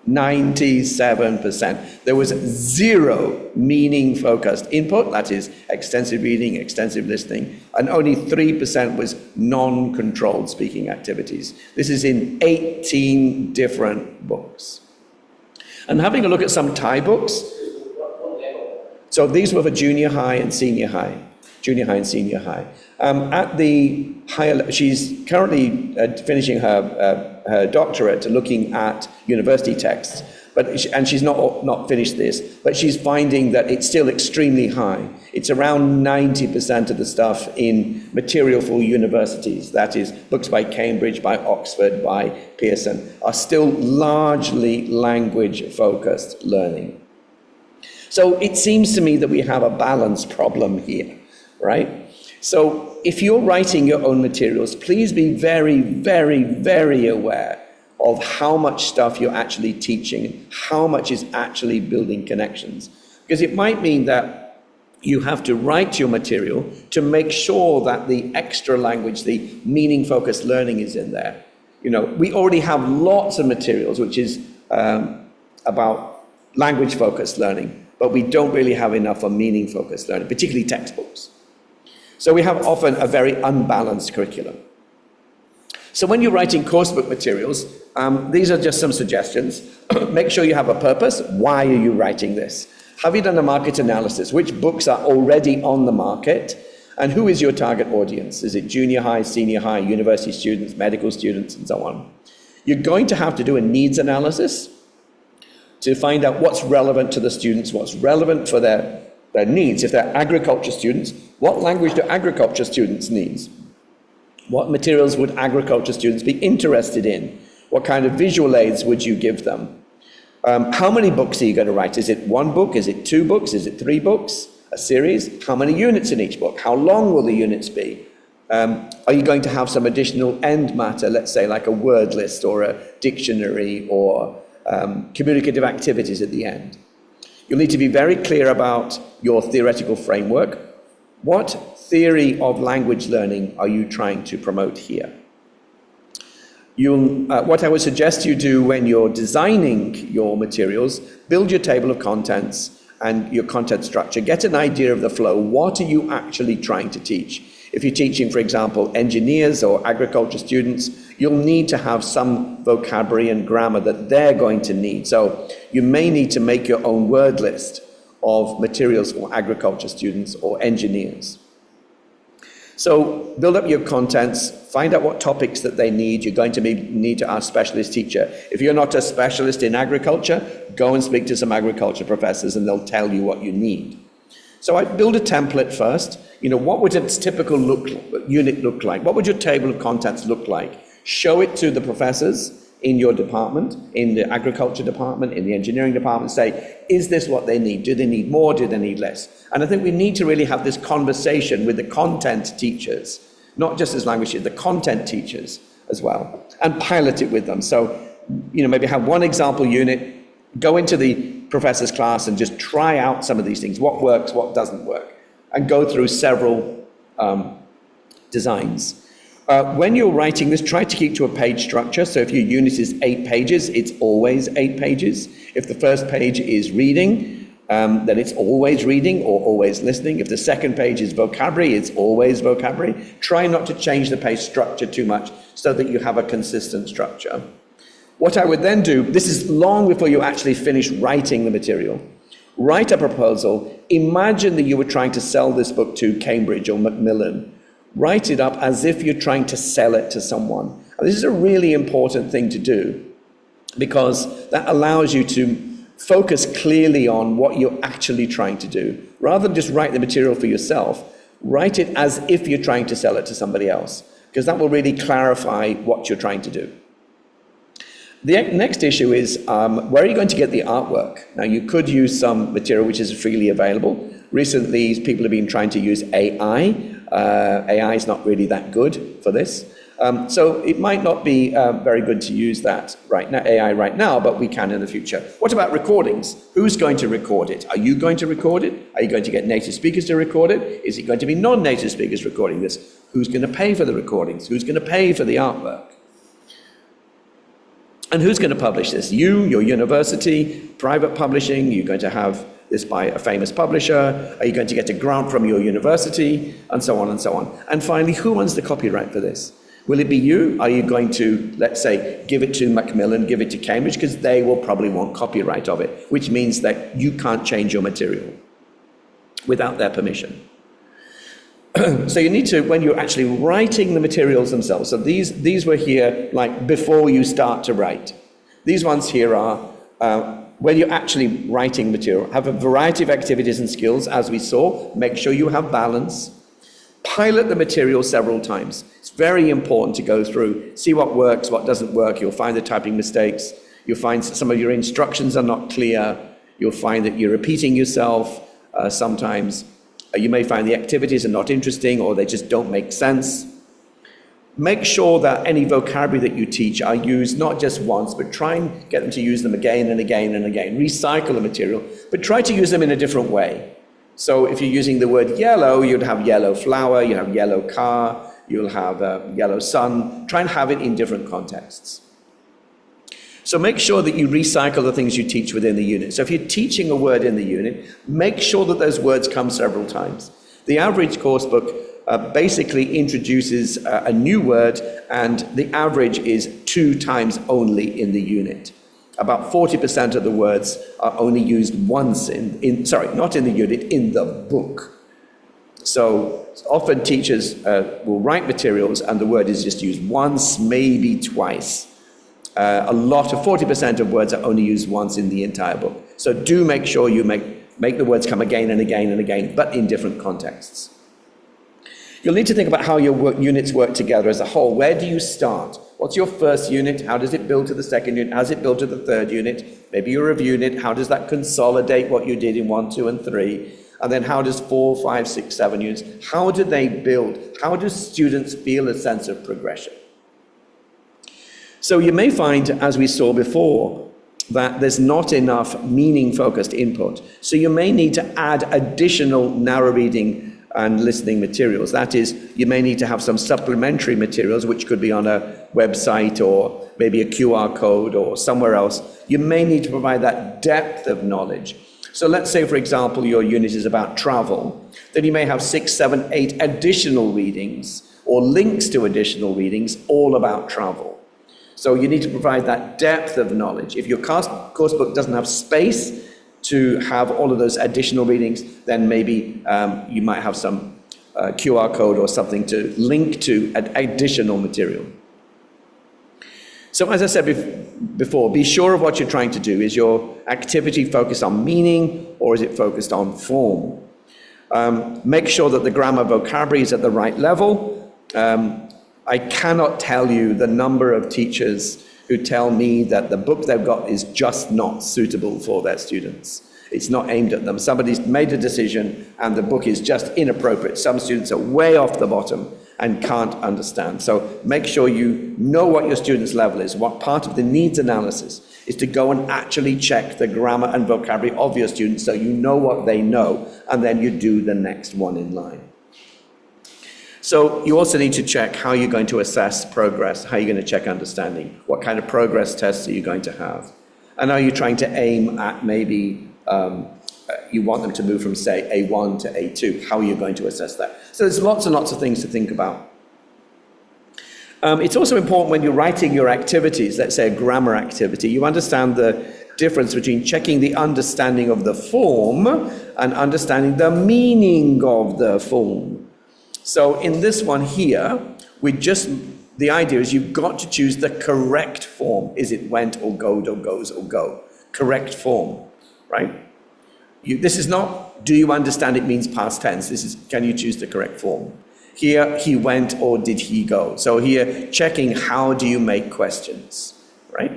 97%. There was 0 meaning-focused input, that is, extensive reading, extensive listening, and only 3% was non-controlled speaking activities. This is in 18 different books. And having a look at some Thai books, What level? so these were for junior high and senior high. Junior high and senior high. At the higher, she's currently finishing her doctorate, looking at university texts, and she's not finished this, but she's finding that it's still extremely high. It's around 90% of the stuff in material for universities, that is, books by Cambridge, by Oxford, by Pearson, are still largely language-focused learning. So it seems to me that we have a balance problem here, right? So if you're writing your own materials, please be very, very, very aware of how much stuff you're actually teaching, how much is actually building connections. Because it might mean that you have to write your material to make sure that the extra language, the meaning-focused learning is in there. You know, we already have lots of materials which is about language-focused learning, but we don't really have enough for meaning-focused learning, particularly textbooks. So we have often a very unbalanced curriculum. So when you're writing coursebook materials, these are just some suggestions. Make sure you have a purpose. Why are you writing this? Have you done a market analysis? Which books are already on the market? And who is your target audience? Is it junior high, senior high, university students, medical students, and so on? You're going to have to do a needs analysis to find out what's relevant to the students, what's relevant for their needs. If they're agriculture students, what language do agriculture students need? What materials would agriculture students be interested in? What kind of visual aids would you give them? How many books are you going to write? Is it 1 book? Is it 2 books? Is it 3 books? A series? How many units in each book? How long will the units be? Are you going to have some additional end matter, let's say like a word list or a dictionary or communicative activities at the end? You'll need to be very clear about your theoretical framework. What theory of language learning are you trying to promote here? What I would suggest you do when you're designing your materials, build your table of contents and your content structure. Get an idea of the flow. What are you actually trying to teach? If you're teaching, for example, engineers or agriculture students, you'll need to have some vocabulary and grammar that they're going to need. So you may need to make your own word list of materials for agriculture students or engineers. So build up your contents, find out what topics that they need. You're going to need to ask specialist teacher. If you're not a specialist in agriculture, go and speak to some agriculture professors and they'll tell you what you need. So I build a template first. What would its typical unit look like? What would your table of contents look like? Show it to the professors in your department, in the agriculture department, in the engineering department. Say, is this what they need? Do they need more? Do they need less? And I think we need to really have this conversation with the content teachers, not just as language teachers, the content teachers as well, and pilot it with them. So, maybe have one example unit, go into the professor's class and just try out some of these things, what works, what doesn't work, and go through several designs. When you're writing this, try to keep to a page structure. So if your unit is 8 pages, it's always 8 pages. If the first page is reading, then it's always reading or always listening. If the second page is vocabulary, it's always vocabulary. Try not to change the page structure too much so that you have a consistent structure. What I would then do, this is long before you actually finish writing the material. Write a proposal. Imagine that you were trying to sell this book to Cambridge or Macmillan. Write it up as if you're trying to sell it to someone. And this is a really important thing to do because that allows you to focus clearly on what you're actually trying to do. Rather than just write the material for yourself, write it as if you're trying to sell it to somebody else, because that will really clarify what you're trying to do. The next issue is, where are you going to get the artwork? Now, you could use some material which is freely available. Recently, people have been trying to use AI. AI is not really that good for this. So it might not be very good to use that AI right now, but we can in the future. What about recordings? Who's going to record it? Are you going to record it? Are you going to get native speakers to record it? Is it going to be non-native speakers recording this? Who's going to pay for the recordings? Who's going to pay for the artwork? And who's going to publish this? You, your university, private publishing? You're going to have this by a famous publisher? Are you going to get a grant from your university? And so on and so on. And finally, who owns the copyright for this? Will it be you? Are you going to, let's say, give it to Macmillan, give it to Cambridge? Because they will probably want copyright of it, which means that you can't change your material without their permission. So you need to, when you're actually writing the materials themselves, so these were here like before you start to write. These ones here are when you're actually writing material. Have a variety of activities and skills, as we saw. Make sure you have balance. Pilot the material several times. It's very important to go through, see what works, what doesn't work. You'll find the typing mistakes. You'll find some of your instructions are not clear. You'll find that you're repeating yourself sometimes. You may find the activities are not interesting or they just don't make sense. Make sure that any vocabulary that you teach are used not just once, but try and get them to use them again and again and again. Recycle the material, but try to use them in a different way. So if you're using the word yellow, you'd have yellow flower, you have yellow car, you'll have yellow sun. Try and have it in different contexts. So make sure that you recycle the things you teach within the unit. So if you're teaching a word in the unit, make sure that those words come several times. The average course book basically introduces a new word, and the average is 2 times only in the unit. About 40% of the words are only used once not in the unit, in the book. So often teachers will write materials and the word is just used once, maybe twice. A lot of 40% of words are only used once in the entire book. So do make sure you make the words come again and again and again, but in different contexts. You'll need to think about how your units work together as a whole. Where do you start? What's your first unit? How does it build to the second unit? How does it build to the third unit? Maybe your review unit. How does that consolidate what you did in 1, 2, and 3? And then how does 4, 5, 6, 7 units? How do they build? How do students feel a sense of progression? So you may find, as we saw before, that there's not enough meaning-focused input. So you may need to add additional narrow reading and listening materials. That is, you may need to have some supplementary materials, which could be on a website or maybe a QR code or somewhere else. You may need to provide that depth of knowledge. So let's say, for example, your unit is about travel, then you may have 6, 7, 8 additional readings or links to additional readings all about travel. So you need to provide that depth of knowledge. If your course book doesn't have space to have all of those additional readings, then maybe you might have some QR code or something to link to additional material. So as I said before, be sure of what you're trying to do. Is your activity focused on meaning or is it focused on form? Make sure that the grammar vocabulary is at the right level. I cannot tell you the number of teachers who tell me that the book they've got is just not suitable for their students. It's not aimed at them. Somebody's made a decision and the book is just inappropriate. Some students are way off the bottom and can't understand. So make sure you know what your student's level is. What part of the needs analysis is to go and actually check the grammar and vocabulary of your students so you know what they know, and then you do the next one in line. So you also need to check how you're going to assess progress, how you're going to check understanding, what kind of progress tests are you going to have, and are you trying to aim at maybe you want them to move from, say, A1 to A2. How are you going to assess that? So there's lots and lots of things to think about. It's also important when you're writing your activities, let's say a grammar activity, you understand the difference between checking the understanding of the form and understanding the meaning of the form. So in this one here, the idea is you've got to choose the correct form. Is it went or goed or goes or go? Correct form, right? This is not, do you understand it means past tense. This is, can you choose the correct form? Here, he went or did he go? So here, checking how do you make questions, right?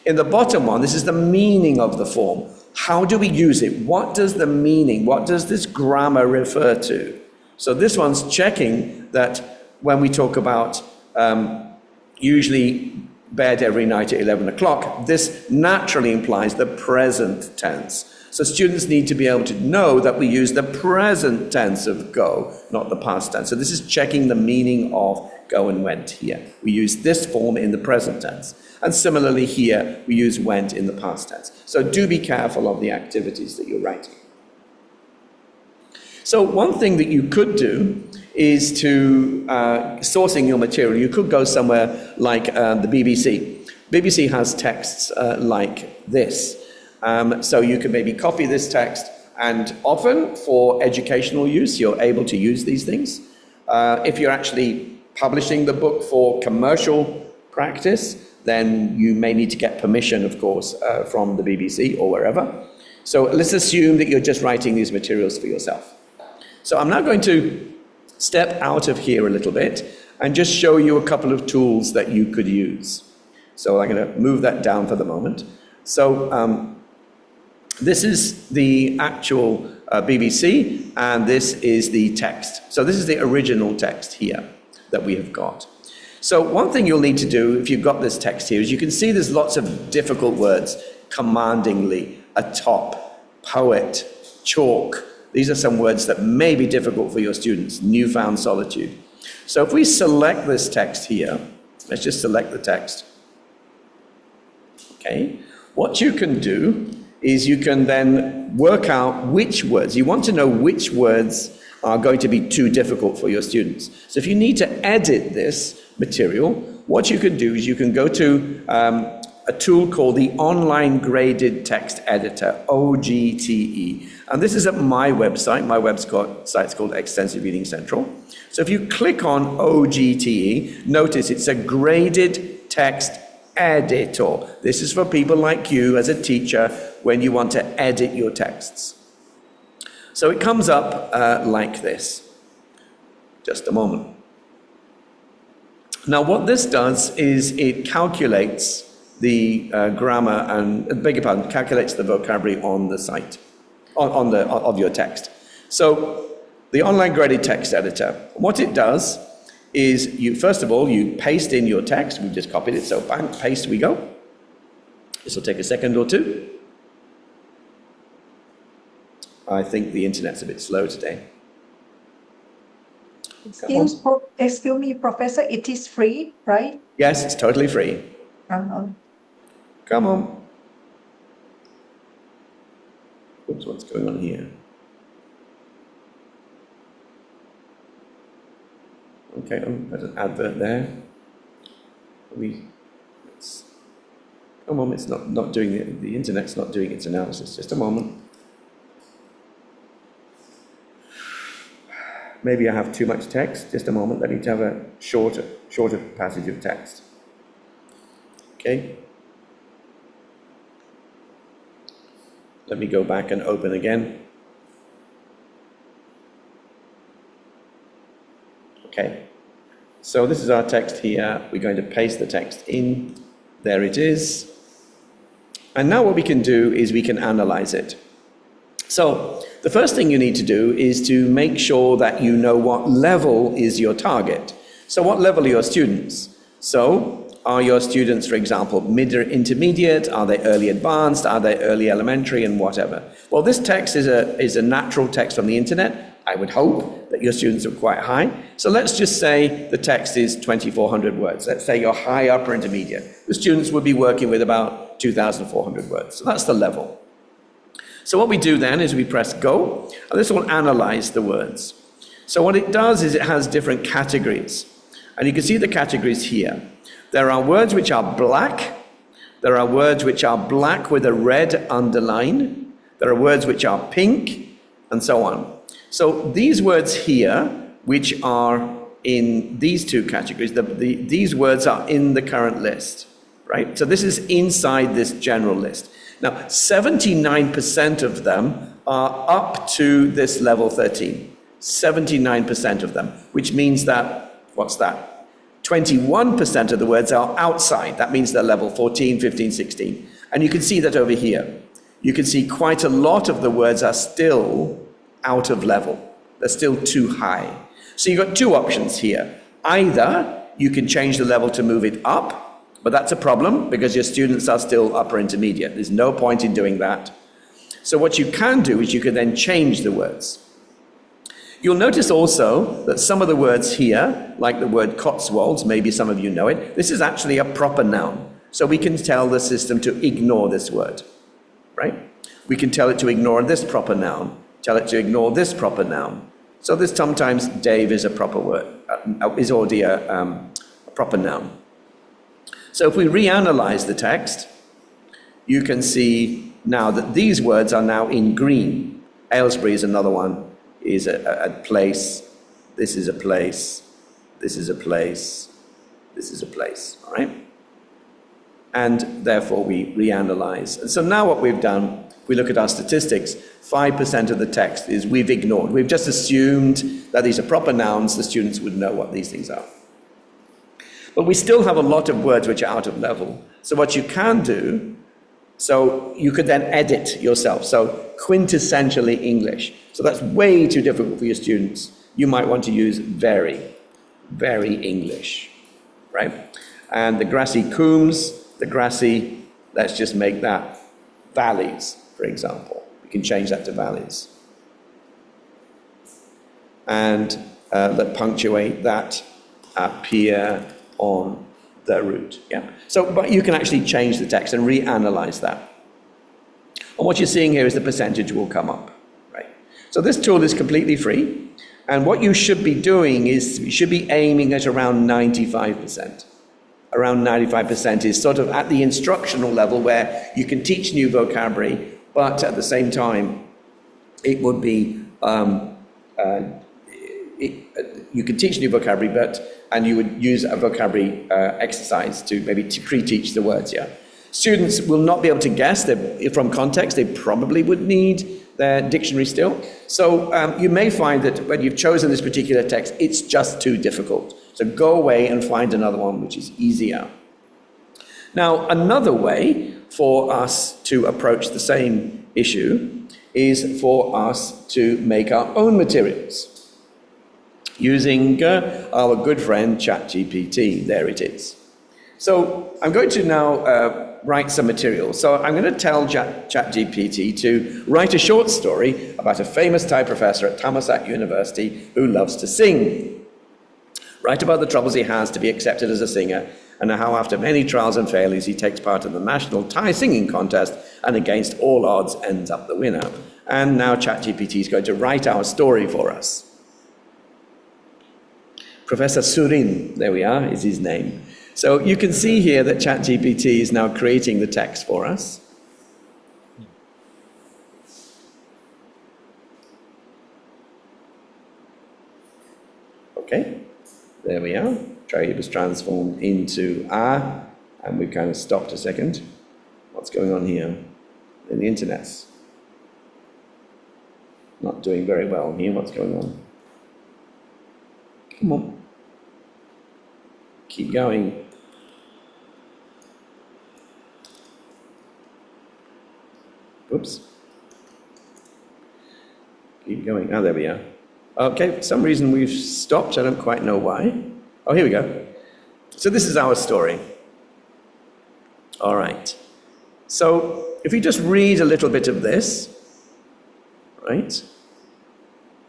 In the bottom one, this is the meaning of the form. How do we use it? What does the meaning, what does this grammar refer to? So this one's checking that when we talk about usually bed every night at 11 o'clock, this naturally implies the present tense. So students need to be able to know that we use the present tense of go, not the past tense. So this is checking the meaning of go and went here. We use this form in the present tense. And similarly here, we use went in the past tense. So do be careful of the activities that you're writing. So one thing that you could do is to sourcing your material. You could go somewhere like the BBC. BBC has texts like this. So you can maybe copy this text, and often for educational use, you're able to use these things. If you're actually publishing the book for commercial practice, then you may need to get permission, of course, from the BBC or wherever. So let's assume that you're just writing these materials for yourself. So I'm now going to step out of here a little bit and just show you a couple of tools that you could use. So I'm going to move that down for the moment. So this is the actual BBC, and this is the text. So this is the original text here that we have got. So one thing you'll need to do if you've got this text here is you can see there's lots of difficult words. Commandingly, atop, poet, chalk. These are some words that may be difficult for your students. Newfound solitude. So if we select this text here, let's just select the text. Okay. What you can do is you can then work out which words. You want to know which words are going to be too difficult for your students. So if you need to edit this material, what you can do is you can go to a tool called the Online Graded Text Editor, OGTE. And this is at my website. My website's called Extensive Reading Central. So if you click on OGTE, notice it's a graded text editor. This is for people like you as a teacher when you want to edit your texts. So it comes up like this. Just a moment. Now what this does is it calculates the grammar and, beg your pardon, calculates the vocabulary on the site, of your text. So the Online Graded Text Editor, what it does is first of all, you paste in your text. We've just copied it, so bang, paste we go. This will take a second or two. I think the internet's a bit slow today. Excuse me, Professor, it is free, right? Yes, it's totally free. Come on. Oops, what's going on here? Okay, there's an advert there. A moment, it's not doing the internet's not doing its analysis. Just a moment. Maybe I have too much text. Just a moment. I need to have a shorter passage of text. Okay. Let me go back and open again. Okay. So this is our text here. We're going to paste the text in. There it is. And now what we can do is we can analyze it. So the first thing you need to do is to make sure that you know what level is your target. So what level are your students? So are your students, for example, mid or intermediate? Are they early advanced? Are they early elementary and whatever? Well, this text is a natural text from the internet. I would hope that your students are quite high. So let's just say the text is 2,400 words. Let's say you're high, upper, intermediate. The students would be working with about 2,400 words. So that's the level. So what we do then is we press go, and this will analyze the words. So what it does is it has different categories. And you can see the categories here. There are words which are black. There are words which are black with a red underline. There are words which are pink, and so on. So these words here, which are in these two categories, these words are in the current list, right? So this is inside this general list. Now, 79% of them are up to this level 13. 79% of them, which means that, what's that? 21% of the words are outside. That means they're level 14, 15, 16. And you can see that over here. You can see quite a lot of the words are still out of level. They're still too high. So you've got two options here. Either you can change the level to move it up, but that's a problem because your students are still upper intermediate. There's no point in doing that. So what you can do is you can then change the words. You'll notice also that some of the words here, like the word Cotswolds, maybe some of you know it, this is actually a proper noun. So we can tell the system to ignore this word, right? We can tell it to ignore this proper noun, tell it to ignore this proper noun. So this sometimes Dave is a proper word, is already a proper noun. So if we reanalyze the text, you can see now that these words are now in green. Aylesbury is another one, is a place, this is a place, this is a place, this is a place, all right? And therefore we reanalyze. And so now what we've done, if we look at our statistics, 5% of the text is we've ignored. We've just assumed that these are proper nouns, the students would know what these things are. But we still have a lot of words which are out of level. So what you can do, so you could then edit yourself. So quintessentially English. So that's way too difficult for your students. You might want to use very, very English, right? And the grassy combs, the grassy, let's just make that valleys, for example. We can change that to valleys. And let punctuate that appear on the route, yeah? So, but you can actually change the text and reanalyze that. And what you're seeing here is the percentage will come up, right? So this tool is completely free. And what you should be doing is you should be aiming at around 95%. Around 95% is sort of at the instructional level where you can teach new vocabulary, but at the same time, it would be, you can teach new vocabulary, and you would use a vocabulary exercise to maybe pre-teach the words, yeah? Students will not be able to guess. From context, they probably would need their dictionary still. So you may find that when you've chosen this particular text, it's just too difficult. So go away and find another one which is easier. Now, another way for us to approach the same issue is for us to make our own materials using our good friend ChatGPT. There it is. So I'm going to now write some material. So I'm going to tell ChatGPT to write a short story about a famous Thai professor at Thammasat University who loves to sing. Write about the troubles he has to be accepted as a singer and how after many trials and failures he takes part in the national Thai singing contest and against all odds ends up the winner. And now ChatGPT is going to write our story for us. Professor Surin, there we are, is his name. So you can see here that ChatGPT is now creating the text for us. Okay, there we are. Trade was transformed into R, and we kind of stopped a second. What's going on here? In the internet's not doing very well here. What's going on? Come on. Keep going. Oops. Keep going. Oh, there we are. Okay, for some reason we've stopped. I don't quite know why. Oh, here we go. So this is our story. All right. So if we just read a little bit of this, right?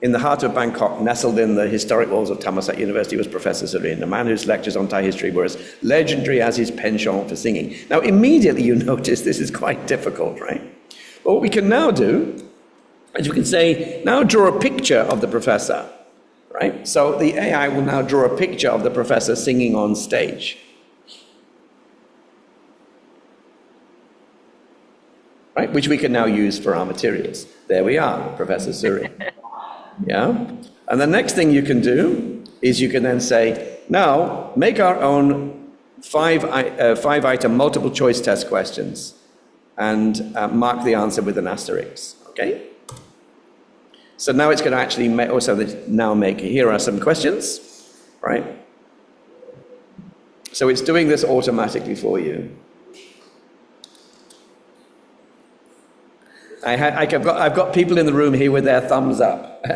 In the heart of Bangkok, nestled in the historic walls of Thammasat University, was Professor Surin, a man whose lectures on Thai history were as legendary as his penchant for singing. Now, immediately you notice this is quite difficult, right? But what we can now do is we can say, now draw a picture of the professor, right? So the AI will now draw a picture of the professor singing on stage. Right, which we can now use for our materials. There we are, Professor Surin. Yeah? And the next thing you can do is you can then say, now make our own five-item multiple choice test questions and mark the answer with an asterisk, okay? So now it's going to actually here are some questions, right? So it's doing this automatically for you. I've got people in the room here with their thumbs up.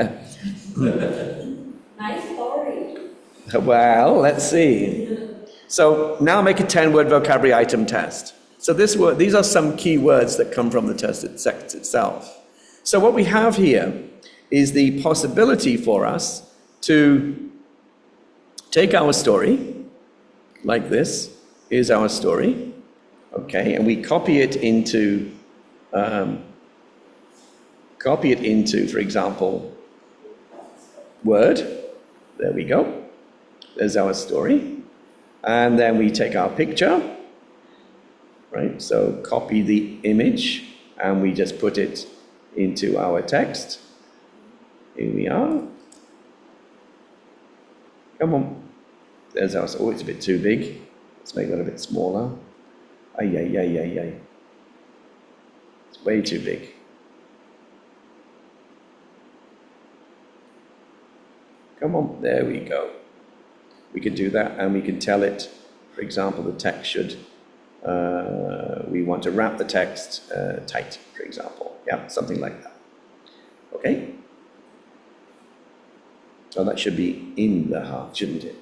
Nice story. Well, let's see. So now make a 10-word vocabulary item test. So these are some key words that come from the test itself. So what we have here is the possibility for us to take our story, like this. Here's our story, okay, and we copy it into, for example, Word. There we go. There's our story. And then we take our picture, right? So copy the image and we just put it into our text. Here we are. Come on. There's our, oh, it's a bit too big. Let's make that a bit smaller. It's way too big. Come on, there we go. We can do that and we can tell it, for example, the text should, we want to wrap the text tight, for example. Yeah, something like that. Okay? So that should be in the heart, shouldn't it?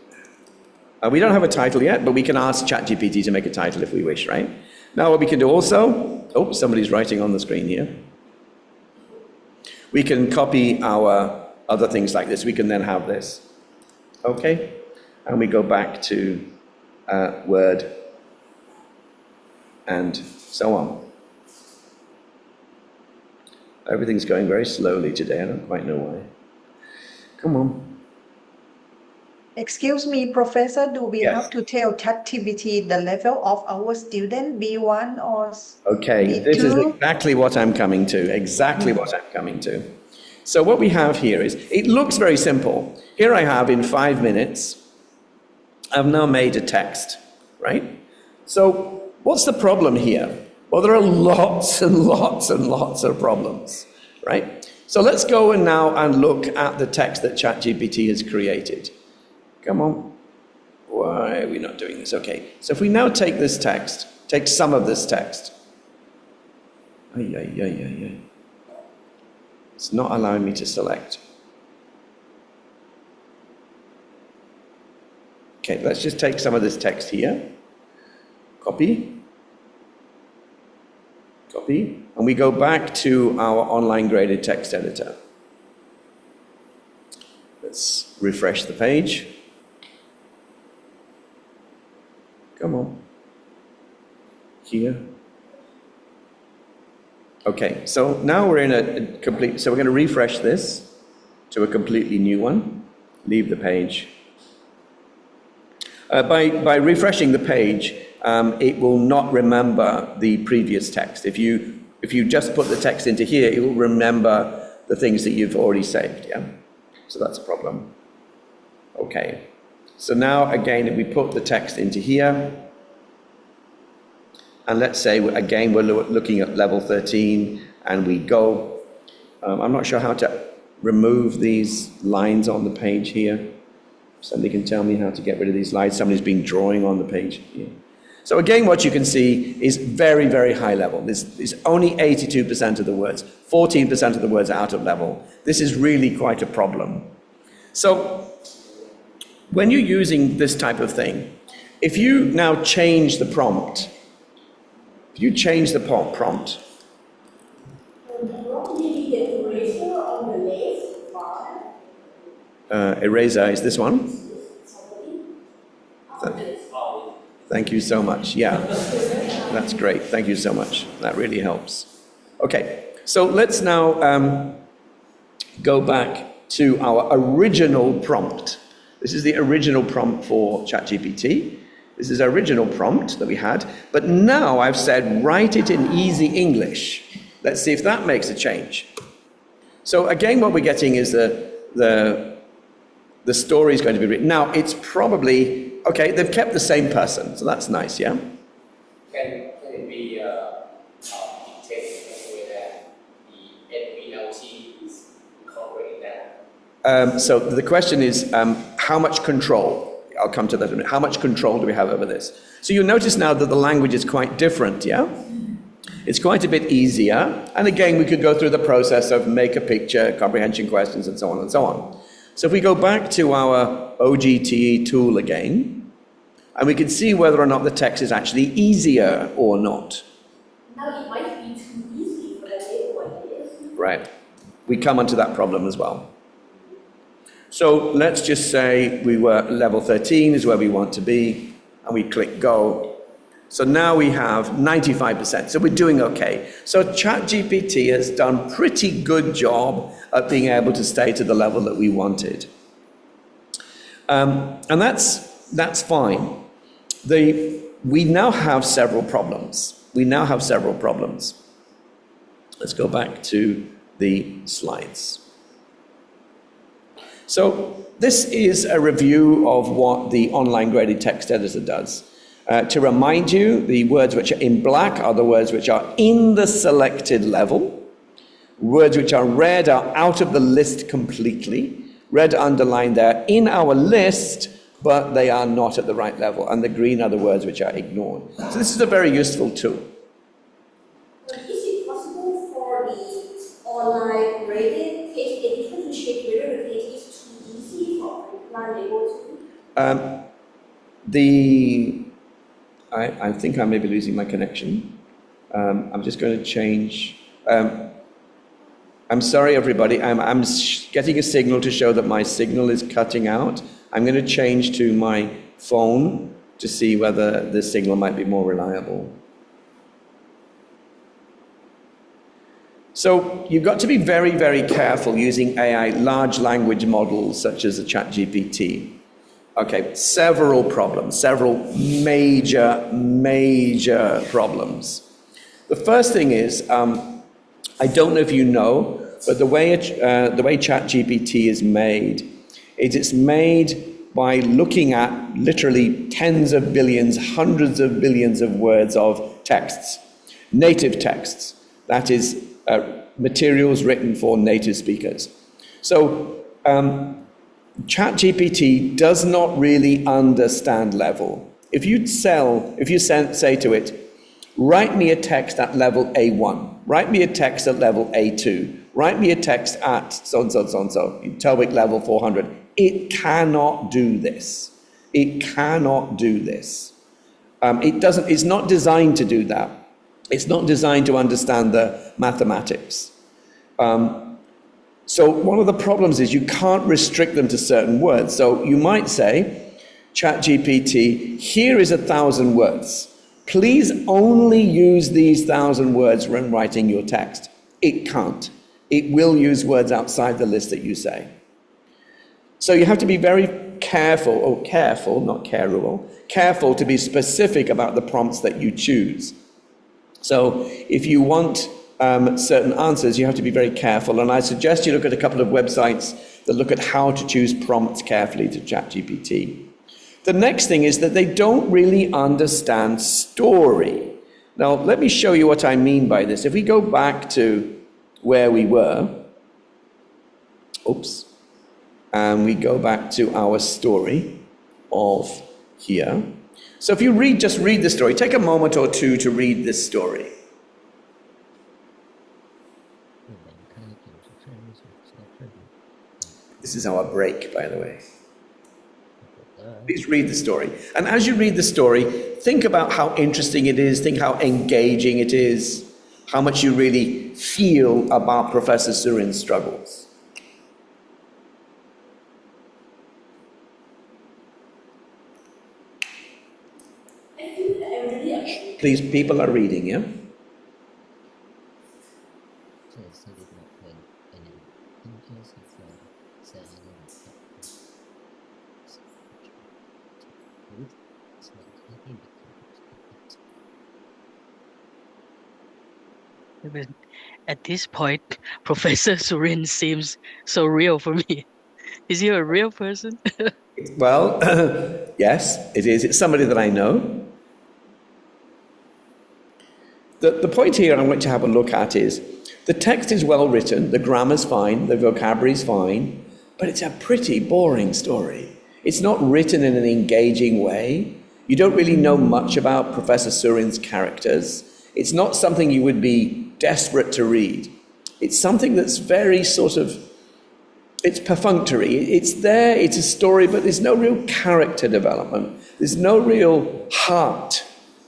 We don't have a title yet, but we can ask ChatGPT to make a title if we wish, right? Now what we can do also, oh, somebody's writing on the screen here. We can copy our other things like this. We can then have this. Okay? And we go back to Word and so on. Everything's going very slowly today. I don't quite know why. Come on. Excuse me, Professor, do we Yes. have to tell ChatGPT the level of our student, B1 or Okay, B2? this is exactly what I'm coming to. Exactly what I'm coming to. So what we have here is, it looks very simple. Here I have, in 5 minutes, I've now made a text, right? So what's the problem here? Well, there are lots and lots and lots of problems, right? So let's go now and look at the text that ChatGPT has created. Come on. Why are we not doing this? Okay, so if we now take this text, take some of this text. It's not allowing me to select. Okay, let's just take some of this text here. Copy. Copy. And we go back to our online graded text editor. Let's refresh the page. Come on. Here. Okay, so now we're in a complete, so we're going to refresh this to a completely new one. Leave the page. By refreshing the page, it will not remember the previous text. If you just put the text into here, it will remember the things that you've already saved, yeah? So that's a problem. Okay, so now again, if we put the text into here, and let's say, again, we're looking at level 13, and we go. I'm not sure how to remove these lines on the page here. Somebody can tell me how to get rid of these lines. Somebody's been drawing on the page here. So again, what you can see is very, very high level. This is only 82% of the words. 14% of the words are out of level. This is really quite a problem. So when you're using this type of thing, if you now change the prompt, if you change the prompt, eraser is this one. Thank you so much. Yeah, that's great. Thank you so much. That really helps. Okay, so let's now go back to our original prompt. This is the original prompt for ChatGPT. This is our original prompt that we had, but now I've said write it in easy English. Let's see if that makes a change. So again, what we're getting is the story is going to be written. Now, it's probably, okay, they've kept the same person, so that's nice, yeah? Can it be dictated in a way that the NVLT is incorporated in that? So the question is, how much control? I'll come to that in a minute. How much control do we have over this? So you'll notice now that the language is quite different, yeah? It's quite a bit easier. And again, we could go through the process of make a picture, comprehension questions, and so on and so on. So if we go back to our OGTE tool again, and we can see whether or not the text is actually easier or not. Now it might be too easy for the label like this. Right. We come onto that problem as well. So let's just say we were level 13 is where we want to be, and we click go. So now we have 95%, so we're doing okay. So ChatGPT has done pretty good job at being able to stay to the level that we wanted. And that's fine. We now have several problems. Let's go back to the slides. So this is a review of what the online graded text editor does. To remind you, the words which are in black are the words which are in the selected level. Words which are red are out of the list completely. Red underlined there in our list, but they are not at the right level. And the green are the words which are ignored. So this is a very useful tool. But is it possible for the online graded text editor to check whether the text is too easy for apply label to? I think I may be losing my connection. I'm just going to change. I'm sorry, everybody. I'm getting a signal to show that my signal is cutting out. I'm going to change to my phone to see whether the signal might be more reliable. So you've got to be very, very careful using AI, large language models such as the ChatGPT. Okay, several problems, several major problems. The first thing is, I don't know if you know, but the way ChatGPT is made, it's made by looking at literally tens of billions, hundreds of billions of words of texts, native texts, that is, materials written for native speakers. So, ChatGPT does not really understand level. If you say to it, write me a text at level A1, write me a text at level A2, write me a text at so-and-so, so-and-so, TOEIC level 400, it cannot do this. It cannot do this. It's not designed to do that. It's not designed to understand the mathematics. So one of the problems is you can't restrict them to certain words. So you might say, ChatGPT, here is 1,000 words. Please only use these 1,000 words when writing your text. It can't. It will use words outside the list that you say. So you have to be very careful, not careful to be specific about the prompts that you choose. So if you want certain answers, you have to be very careful. And I suggest you look at a couple of websites that look at how to choose prompts carefully to ChatGPT. The next thing is that they don't really understand story. Now, let me show you what I mean by this. If we go back to where we were, and we go back to our story of here. So if you just read the story, take a moment or two to read this story. This is our break, by the way. Please read the story. And as you read the story, think about how interesting it is, think how engaging it is, how much you really feel about Professor Surin's struggles. Please, people are reading, yeah? At this point, Professor Surin seems so real for me. Is he a real person? Well, yes, it is. It's somebody that I know. The point here I want to have a look at is the text is well written, the grammar's fine, the vocabulary's fine, but it's a pretty boring story. It's not written in an engaging way. You don't really know much about Professor Surin's characters. It's not something you would be desperate to read. It's something that's very it's perfunctory. It's there, it's a story, but there's no real character development. There's no real heart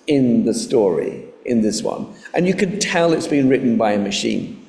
in the story, in this one. And you can tell it's been written by a machine.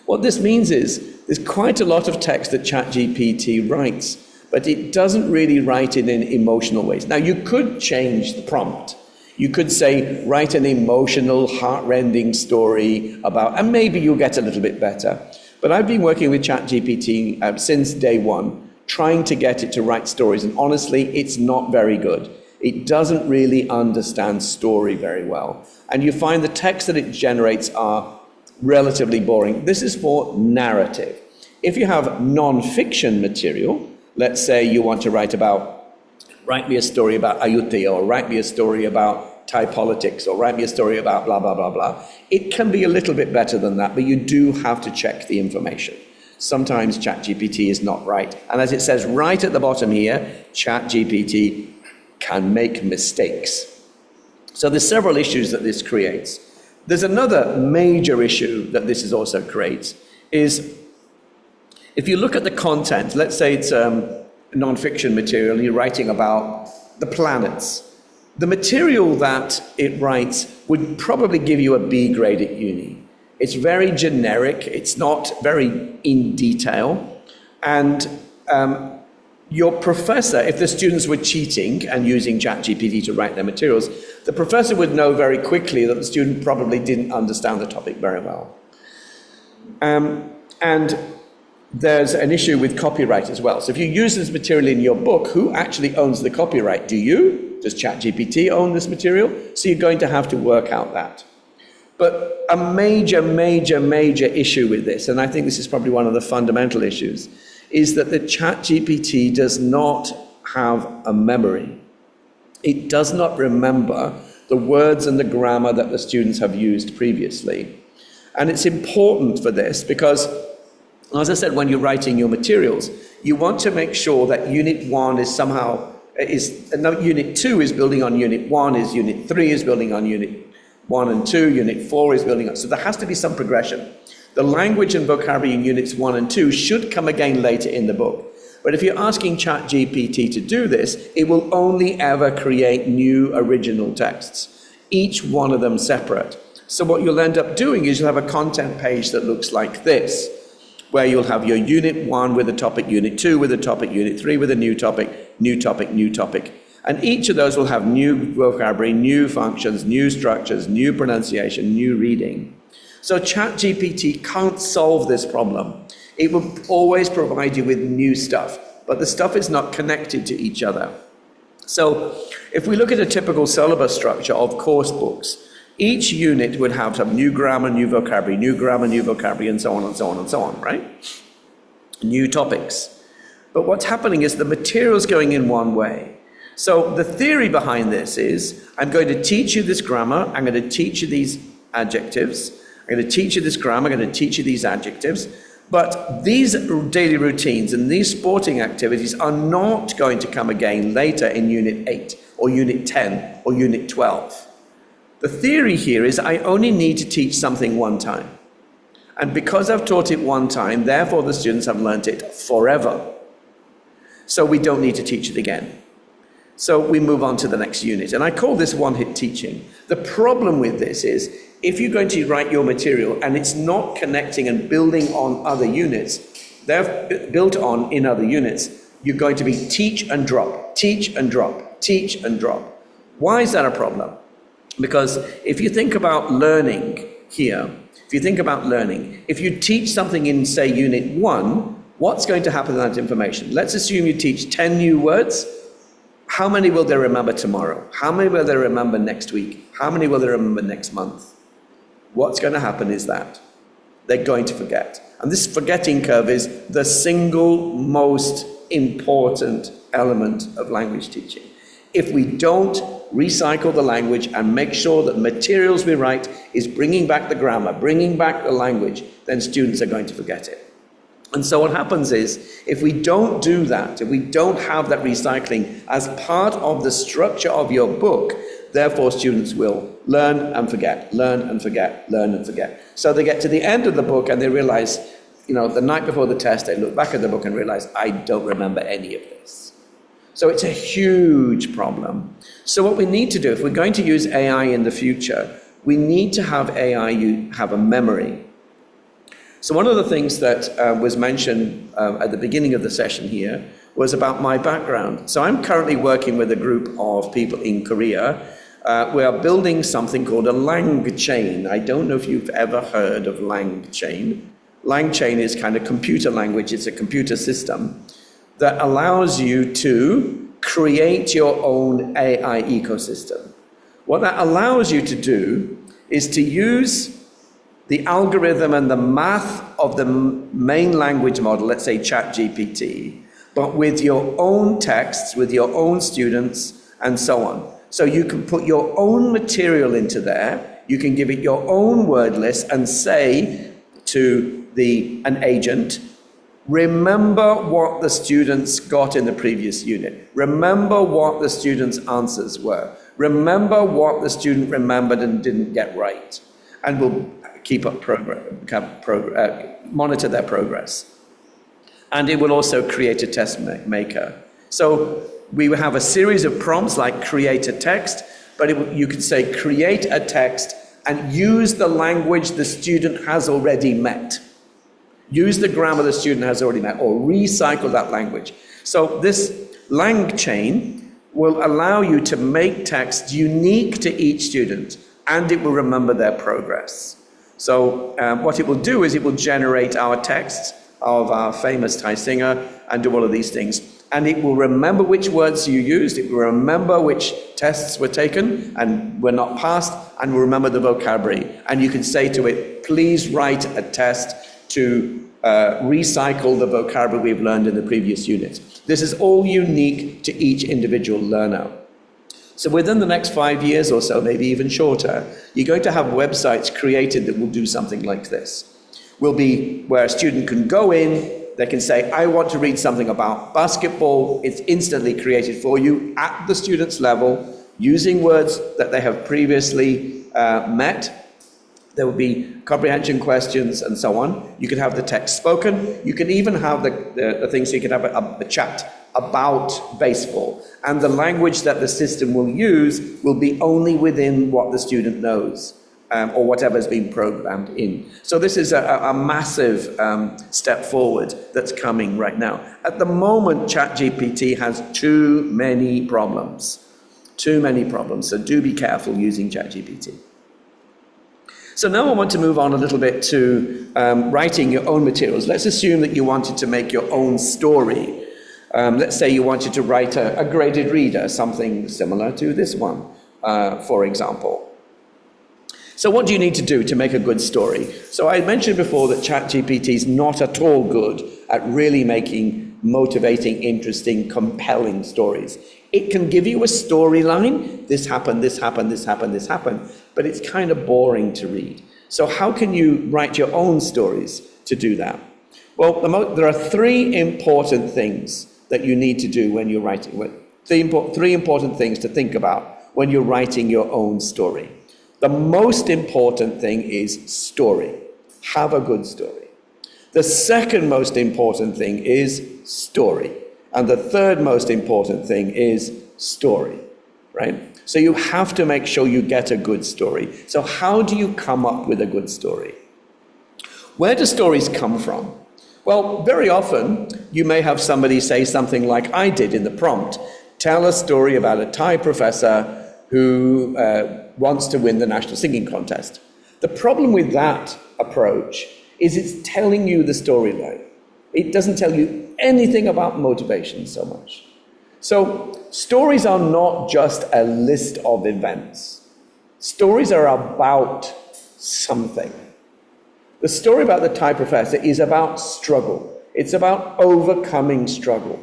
What this means is there's quite a lot of text that ChatGPT writes, but it doesn't really write it in emotional ways. Now, you could change the prompt. You could say, write an emotional, heart-rending story about, and maybe you'll get a little bit better. But I've been working with ChatGPT since day one, trying to get it to write stories, and honestly, it's not very good. It doesn't really understand story very well. And you find the text that it generates are relatively boring. This is for narrative. If you have non-fiction material, let's say you want to write me a story about Ayutthaya, or write me a story about Thai politics, or write me a story about blah, blah, blah, blah. It can be a little bit better than that, but you do have to check the information. Sometimes ChatGPT is not right. And as it says right at the bottom here, ChatGPT can make mistakes. So there's several issues that this creates. There's another major issue that this is also creates, is if you look at the content, let's say it's non-fiction material, you're writing about the planets. The material that it writes would probably give you a B grade at uni. It's very generic, it's not very in detail, and your professor, if the students were cheating and using ChatGPT to write their materials, the professor would know very quickly that the student probably didn't understand the topic very well. And there's an issue with copyright as well. So if you use this material in your book, who actually owns the copyright? Do you? Does ChatGPT own this material? So you're going to have to work out that. But a major issue with this, and I think this is probably one of the fundamental issues, is that the ChatGPT does not have a memory. It does not remember the words and the grammar that the students have used previously. And it's important for this because, as I said, when you're writing your materials, you want to make sure that Unit 1 is Unit 2 is building on Unit 1, Unit 3 is building on Unit 1 and 2, Unit 4 is building on. So there has to be some progression. The language and vocabulary in Units 1 and 2 should come again later in the book. But if you're asking ChatGPT to do this, it will only ever create new original texts, each one of them separate. So what you'll end up doing is you'll have a content page that looks like this, where you'll have your Unit 1 with a topic, Unit 2 with a topic, Unit 3 with a new topic, new topic, new topic. And each of those will have new vocabulary, new functions, new structures, new pronunciation, new reading. So ChatGPT can't solve this problem. It will always provide you with new stuff, but the stuff is not connected to each other. So if we look at a typical syllabus structure of course books, each unit would have some new grammar, new vocabulary, new grammar, new vocabulary, and so on and so on and so on, right? New topics. But what's happening is the material's going in one way. So the theory behind this is, I'm going to teach you this grammar, I'm going to teach you these adjectives, I'm going to teach you this grammar, I'm going to teach you these adjectives, but these daily routines and these sporting activities are not going to come again later in Unit 8 or Unit 10 or Unit 12. The theory here is I only need to teach something one time. And because I've taught it one time, therefore the students have learnt it forever. So we don't need to teach it again. So we move on to the next unit. And I call this one-hit teaching. The problem with this is, if you're going to write your material and it's not connecting and building on other units, they're built on in other units, you're going to be teach and drop, teach and drop, teach and drop. Why is that a problem? Because if you think about learning here, if you think about learning, if you teach something in, say, Unit 1, what's going to happen to that information? Let's assume you teach 10 new words. How many will they remember tomorrow? How many will they remember next week? How many will they remember next month? What's going to happen is that they're going to forget. And this forgetting curve is the single most important element of language teaching. If we don't recycle the language and make sure that the materials we write is bringing back the grammar, bringing back the language, then students are going to forget it. And so what happens is, if we don't do that, if we don't have that recycling as part of the structure of your book, therefore students will learn and forget, learn and forget, learn and forget. So they get to the end of the book and they realize, the night before the test, they look back at the book and realize, I don't remember any of this. So it's a huge problem. So what we need to do, if we're going to use AI in the future, we need to have AI have a memory. So one of the things that was mentioned at the beginning of the session here was about my background. So I'm currently working with a group of people in Korea. We are building something called a lang chain. I don't know if you've ever heard of lang chain. Lang chain is kind of computer language. It's a computer system that allows you to create your own AI ecosystem. What that allows you to do is to use the algorithm and the math of the main language model, let's say ChatGPT, but with your own texts, with your own students, and so on. So you can put your own material into there, you can give it your own word list and say to an agent, remember what the students got in the previous unit. Remember what the students' answers were. Remember what the student remembered and didn't get right. And we'll keep up monitor their progress. And it will also create a test maker. So we will have a series of prompts like create a text, but you could say create a text and use the language the student has already met. Use the grammar the student has already met, or recycle that language. So this lang chain will allow you to make text unique to each student, and it will remember their progress. So what it will do is it will generate our texts of our famous Thai singer and do all of these things. And it will remember which words you used, it will remember which tests were taken and were not passed, and will remember the vocabulary. And you can say to it, please write a test to recycle the vocabulary we've learned in the previous unit. This is all unique to each individual learner. So within the next 5 years or so, maybe even shorter, you're going to have websites created that will do something like this. Will be where a student can go in, they can say, I want to read something about basketball. It's instantly created for you at the student's level, using words that they have previously met. There will be comprehension questions and so on. You can have the text spoken. You can even have the things, so you can have a chat about baseball. And the language that the system will use will be only within what the student knows. or whatever's been programmed in. So this is a massive step forward that's coming right now. At the moment, ChatGPT has too many problems. Too many problems, so do be careful using ChatGPT. So now I want to move on a little bit to writing your own materials. Let's assume that you wanted to make your own story. Let's say you wanted to write a graded reader, something similar to this one, for example. So what do you need to do to make a good story? So I mentioned before that ChatGPT is not at all good at really making motivating, interesting, compelling stories. It can give you a storyline, this happened, this happened, this happened, this happened, but it's kind of boring to read. So how can you write your own stories to do that? Well, there are three important things that you need to do when you're writing. Three important things to think about when you're writing your own story. The most important thing is story. Have a good story. The second most important thing is story. And the third most important thing is story, right? So you have to make sure you get a good story. So how do you come up with a good story? Where do stories come from? Well, very often you may have somebody say something like I did in the prompt. Tell a story about a Thai professor who wants to win the national singing contest. The problem with that approach is it's telling you the storyline. It doesn't tell you anything about motivation so much. So stories are not just a list of events. Stories are about something. The story about the Thai professor is about struggle. It's about overcoming struggle.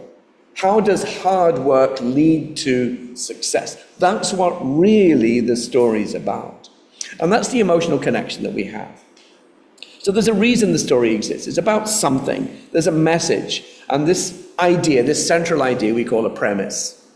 How does hard work lead to success? That's what really the story is about. And that's the emotional connection that we have. So there's a reason the story exists. It's about something. There's a message. And this idea, this central idea, we call a premise.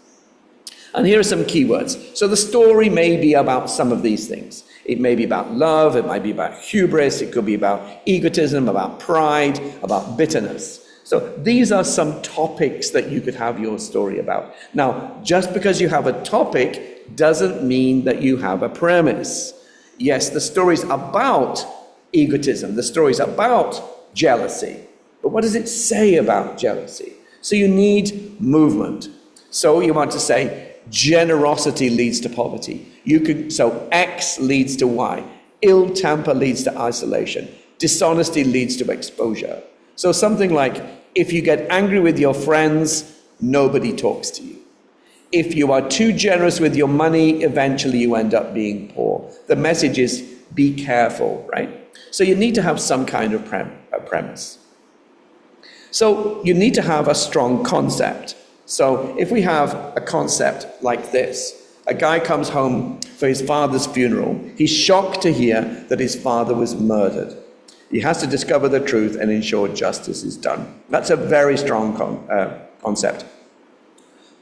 And here are some keywords. So the story may be about some of these things. It may be about love. It might be about hubris. It could be about egotism, about pride, about bitterness. So these are some topics that you could have your story about. Now, just because you have a topic doesn't mean that you have a premise. Yes, the story's about egotism. The story's about jealousy. But what does it say about jealousy? So you need movement. So you want to say generosity leads to poverty. So X leads to Y. Ill temper leads to isolation. Dishonesty leads to exposure. So something like, if you get angry with your friends, nobody talks to you. If you are too generous with your money, eventually you end up being poor. The message is, be careful, right? So you need to have some kind of premise. So you need to have a strong concept. So if we have a concept like this, a guy comes home for his father's funeral. He's shocked to hear that his father was murdered. He has to discover the truth and ensure justice is done. That's a very strong concept.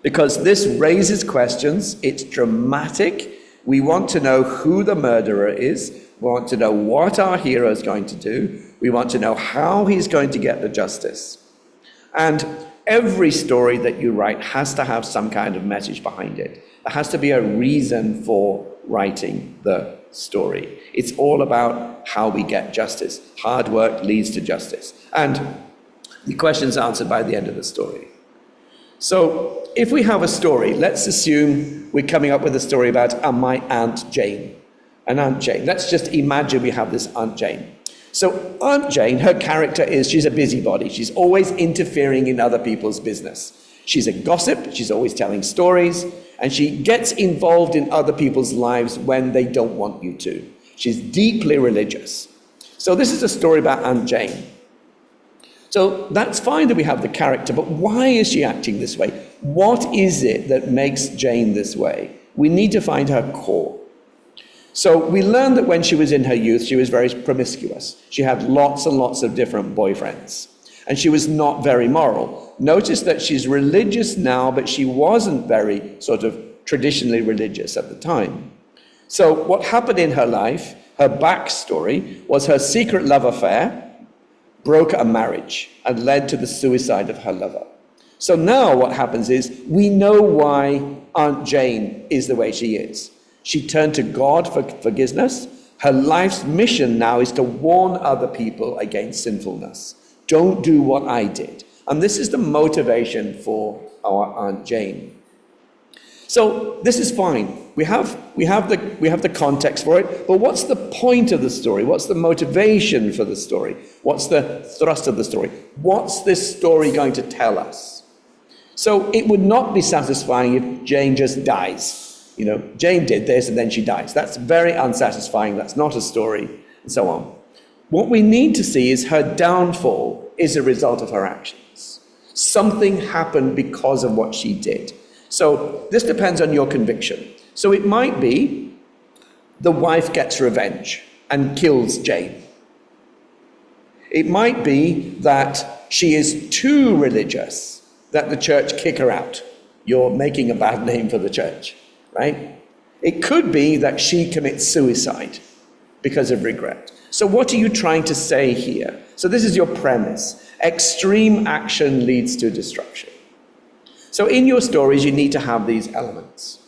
Because this raises questions, it's dramatic. We want to know who the murderer is. We want to know what our hero is going to do. We want to know how he's going to get the justice. And every story that you write has to have some kind of message behind it. There has to be a reason for writing the story. It's all about how we get justice. Hard work leads to justice. And the question's answered by the end of the story. So if we have a story, let's assume we're coming up with a story about my Aunt Jane. An Aunt Jane. Let's just imagine we have this Aunt Jane. So Aunt Jane, her character is she's a busybody. She's always interfering in other people's business. She's a gossip. She's always telling stories. And she gets involved in other people's lives when they don't want you to. She's deeply religious. So this is a story about Aunt Jane. So that's fine that we have the character, but why is she acting this way? What is it that makes Jane this way? We need to find her core. So we learned that when she was in her youth, she was very promiscuous. She had lots and lots of different boyfriends. And she was not very moral. Notice that she's religious now, but she wasn't very sort of traditionally religious at the time. So what happened in her life, her backstory, was her secret love affair broke a marriage and led to the suicide of her lover. So now what happens is we know why Aunt Jane is the way she is. She turned to God for forgiveness. Her life's mission now is to warn other people against sinfulness. Don't do what I did. And this is the motivation for our Aunt Jane. So this is fine. We have the context for it, but what's the point of the story? What's the motivation for the story? What's the thrust of the story? What's this story going to tell us? So it would not be satisfying if Jane just dies. You know, Jane did this and then she dies. That's very unsatisfying. That's not a story, and so on. What we need to see is her downfall is a result of her actions. Something happened because of what she did. So this depends on your conviction. So it might be the wife gets revenge and kills Jane. It might be that she is too religious, that the church kick her out. You're making a bad name for the church, right? It could be that she commits suicide because of regret. So what are you trying to say here? So this is your premise. Extreme action leads to destruction. So in your stories, you need to have these elements.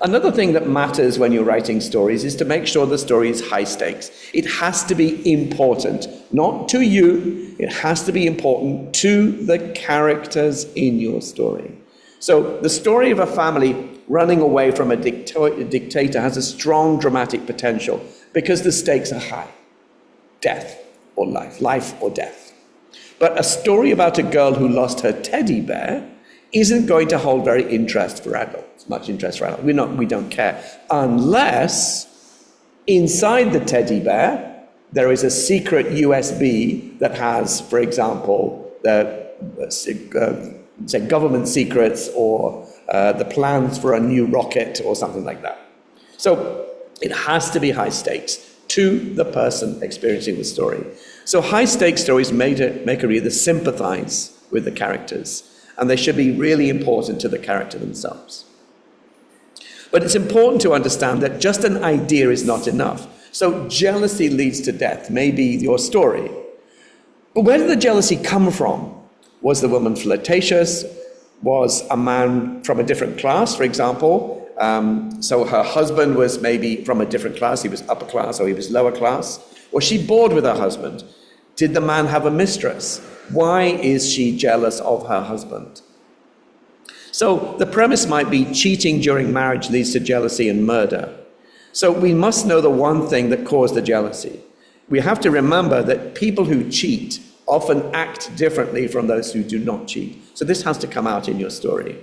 Another thing that matters when you're writing stories is to make sure the story is high stakes. It has to be important, not to you, it has to be important to the characters in your story. So the story of a family running away from a dictator has a strong dramatic potential because the stakes are high. Death or life, life or death. But a story about a girl who lost her teddy bear isn't going to hold very interest for adults, much interest for adults. We don't care. Unless inside the teddy bear, there is a secret USB that has, for example, say government secrets or the plans for a new rocket or something like that. So it has to be high stakes to the person experiencing the story. So high stakes stories make a reader sympathize with the characters, and they should be really important to the character themselves. But it's important to understand that just an idea is not enough. So jealousy leads to death, may be your story. But where did the jealousy come from? Was the woman flirtatious? Was a man from a different class, for example? So her husband was maybe from a different class, he was upper class or he was lower class. Was she bored with her husband? Did the man have a mistress? Why is she jealous of her husband? So the premise might be cheating during marriage leads to jealousy and murder. So we must know the one thing that caused the jealousy. We have to remember that people who cheat often act differently from those who do not cheat. So this has to come out in your story.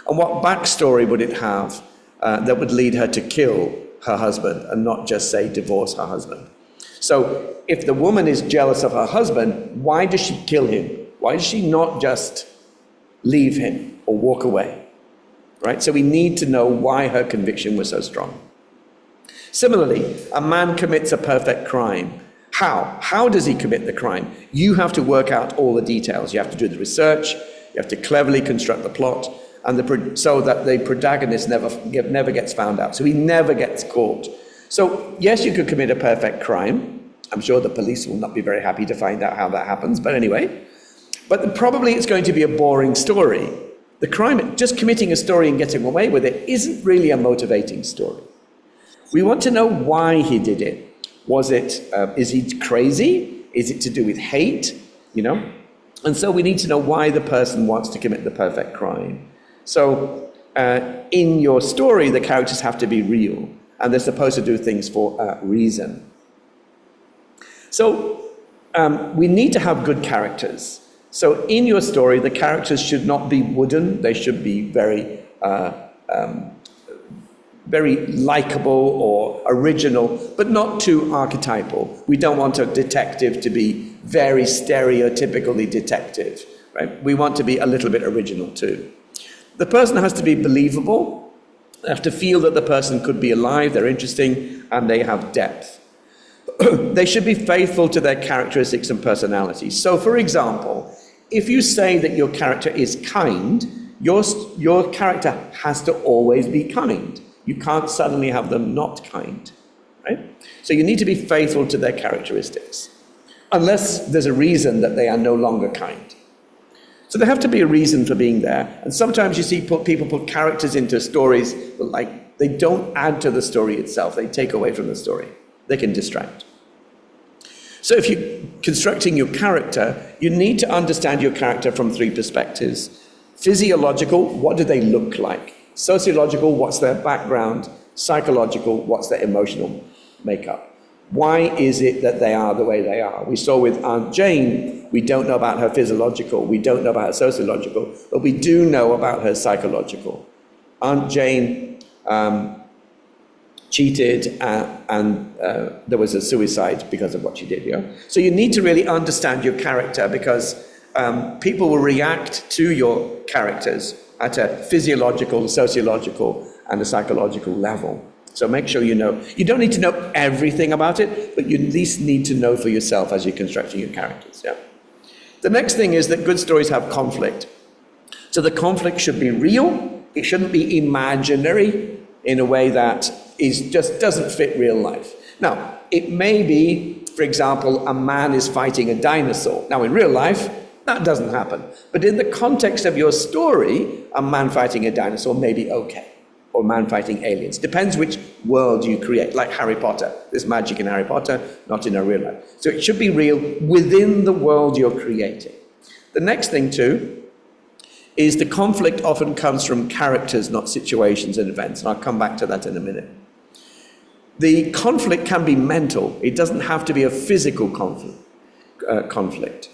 And what backstory would it have that would lead her to kill her husband and not just say divorce her husband? So if the woman is jealous of her husband, why does she kill him? Why does she not just leave him or walk away? Right? So we need to know why her conviction was so strong. Similarly, a man commits a perfect crime. How? How does he commit the crime? You have to work out all the details. You have to do the research. You have to cleverly construct the plot, and so that the protagonist never gets found out. So he never gets caught. So yes, you could commit a perfect crime. I'm sure the police will not be very happy to find out how that happens, but anyway. But probably it's going to be a boring story. The crime, just committing a story and getting away with it, isn't really a motivating story. We want to know why he did it. Is he crazy? Is it to do with hate? You know? And so we need to know why the person wants to commit the perfect crime. So in your story, the characters have to be real, and they're supposed to do things for a reason. So we need to have good characters. So in your story, the characters should not be wooden. They should be very likable or original, but not too archetypal. We don't want a detective to be very stereotypically detective, right? We want to be a little bit original too. The person has to be believable. They have to feel that the person could be alive, they're interesting, and they have depth. They should be faithful to their characteristics and personalities. So, for example, if you say that your character is kind, your character has to always be kind. You can't suddenly have them not kind, right? So you need to be faithful to their characteristics, unless there's a reason that they are no longer kind. So there have to be a reason for being there. And sometimes you see people put characters into stories like They don't add to the story itself. They take away from the story. They can distract. So if you're constructing your character, you need to understand your character from three perspectives. Physiological, what do they look like? Sociological, what's their background? Psychological, what's their emotional makeup? Why is it that they are the way they are? We saw with Aunt Jane, we don't know about her physiological, we don't know about her sociological, but we do know about her psychological. Aunt Jane cheated and there was a suicide because of what she did. Yeah? So you need to really understand your character because people will react to your characters at a physiological, sociological, and a psychological level. So make sure you know. You don't need to know everything about it, but you at least need to know for yourself as you're constructing your characters. Yeah? The next thing is that good stories have conflict. So the conflict should be real. It shouldn't be imaginary in a way that just doesn't fit real life. Now, it may be, for example, a man is fighting a dinosaur. Now, in real life, that doesn't happen. But in the context of your story, a man fighting a dinosaur may be okay. Or a man fighting aliens. Depends which world you create, like Harry Potter. There's magic in Harry Potter, not in a real life. So it should be real within the world you're creating. The next thing, too, is the conflict often comes from characters, not situations and events. And I'll come back to that in a minute. The conflict can be mental. It doesn't have to be a physical conflict.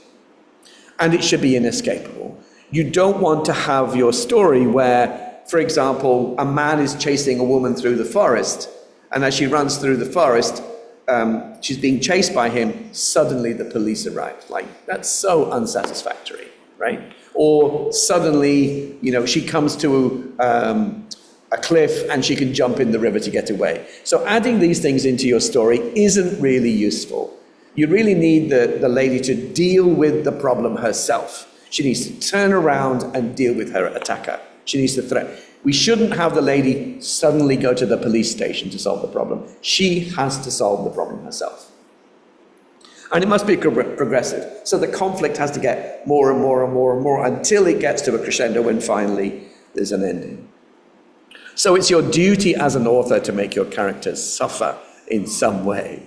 And it should be inescapable. You don't want to have your story where, for example, a man is chasing a woman through the forest, and as she runs through the forest, she's being chased by him, suddenly the police arrive. Like, that's so unsatisfactory, right? Or suddenly, she comes to a cliff and she can jump in the river to get away. So adding these things into your story isn't really useful. You really need the lady to deal with the problem herself. She needs to turn around and deal with her attacker. She needs to threaten. We shouldn't have the lady suddenly go to the police station to solve the problem. She has to solve the problem herself. And it must be progressive. So the conflict has to get more and more and more and more until it gets to a crescendo when finally there's an ending. So it's your duty as an author to make your characters suffer in some way.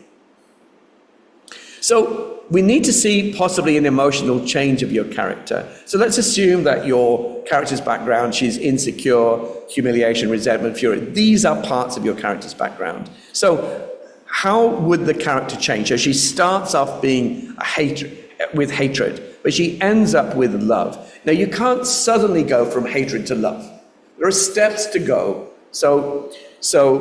So we need to see possibly an emotional change of your character. So let's assume that your character's background, she's insecure, humiliation, resentment, fury. These are parts of your character's background. So how would the character change? So she starts off being with hatred, but she ends up with love. Now you can't suddenly go from hatred to love. There are steps to go. So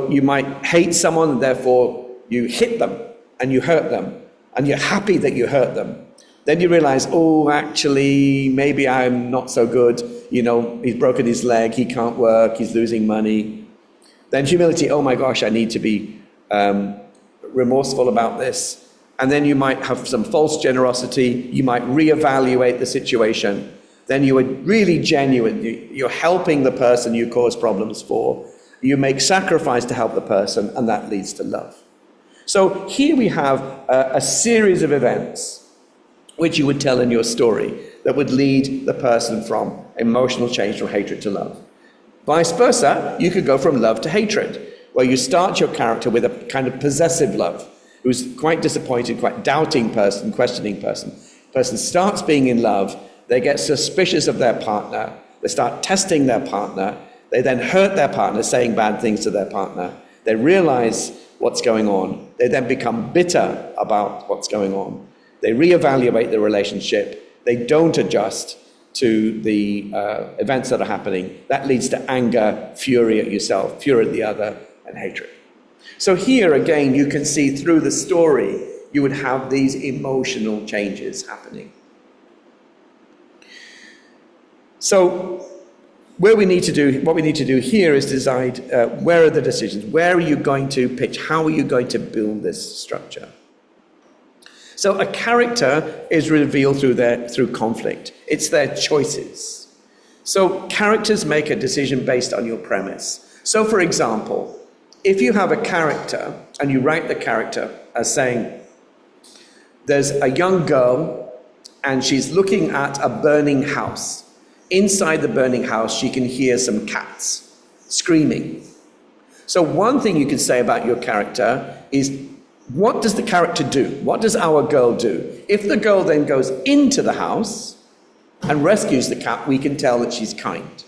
you might hate someone and therefore you hit them and you hurt them. And you're happy that you hurt them. Then you realize, oh, actually, maybe I'm not so good. He's broken his leg, he can't work, he's losing money. Then humility, oh my gosh, I need to be remorseful about this. And then you might have some false generosity. You might reevaluate the situation. Then you are really genuine. You're helping the person you cause problems for. You make sacrifice to help the person, and that leads to love. So here we have a series of events which you would tell in your story that would lead the person from emotional change from hatred to love. Vice versa, you could go from love to hatred, where you start your character with a kind of possessive love, who's quite disappointed, quite doubting person, questioning person. Person starts being in love, they get suspicious of their partner, they start testing their partner, they then hurt their partner, saying bad things to their partner, they realize what's going on. They then become bitter about what's going on. They reevaluate the relationship. They don't adjust to the events that are happening. That leads to anger, fury at yourself, fury at the other, and hatred. So here again, you can see through the story, you would have these emotional changes happening. So what we need to do here is decide where are the decisions, where are you going to pitch, how are you going to build this structure. So a character is revealed through conflict. It's their choices. So characters make a decision based on your premise. So for example, if you have a character and you write the character as saying, there's a young girl and she's looking at a burning house. Inside the burning house, she can hear some cats screaming. So one thing you could say about your character is, what does the character do? What does our girl do? If the girl then goes into the house and rescues the cat, we can tell that she's kind.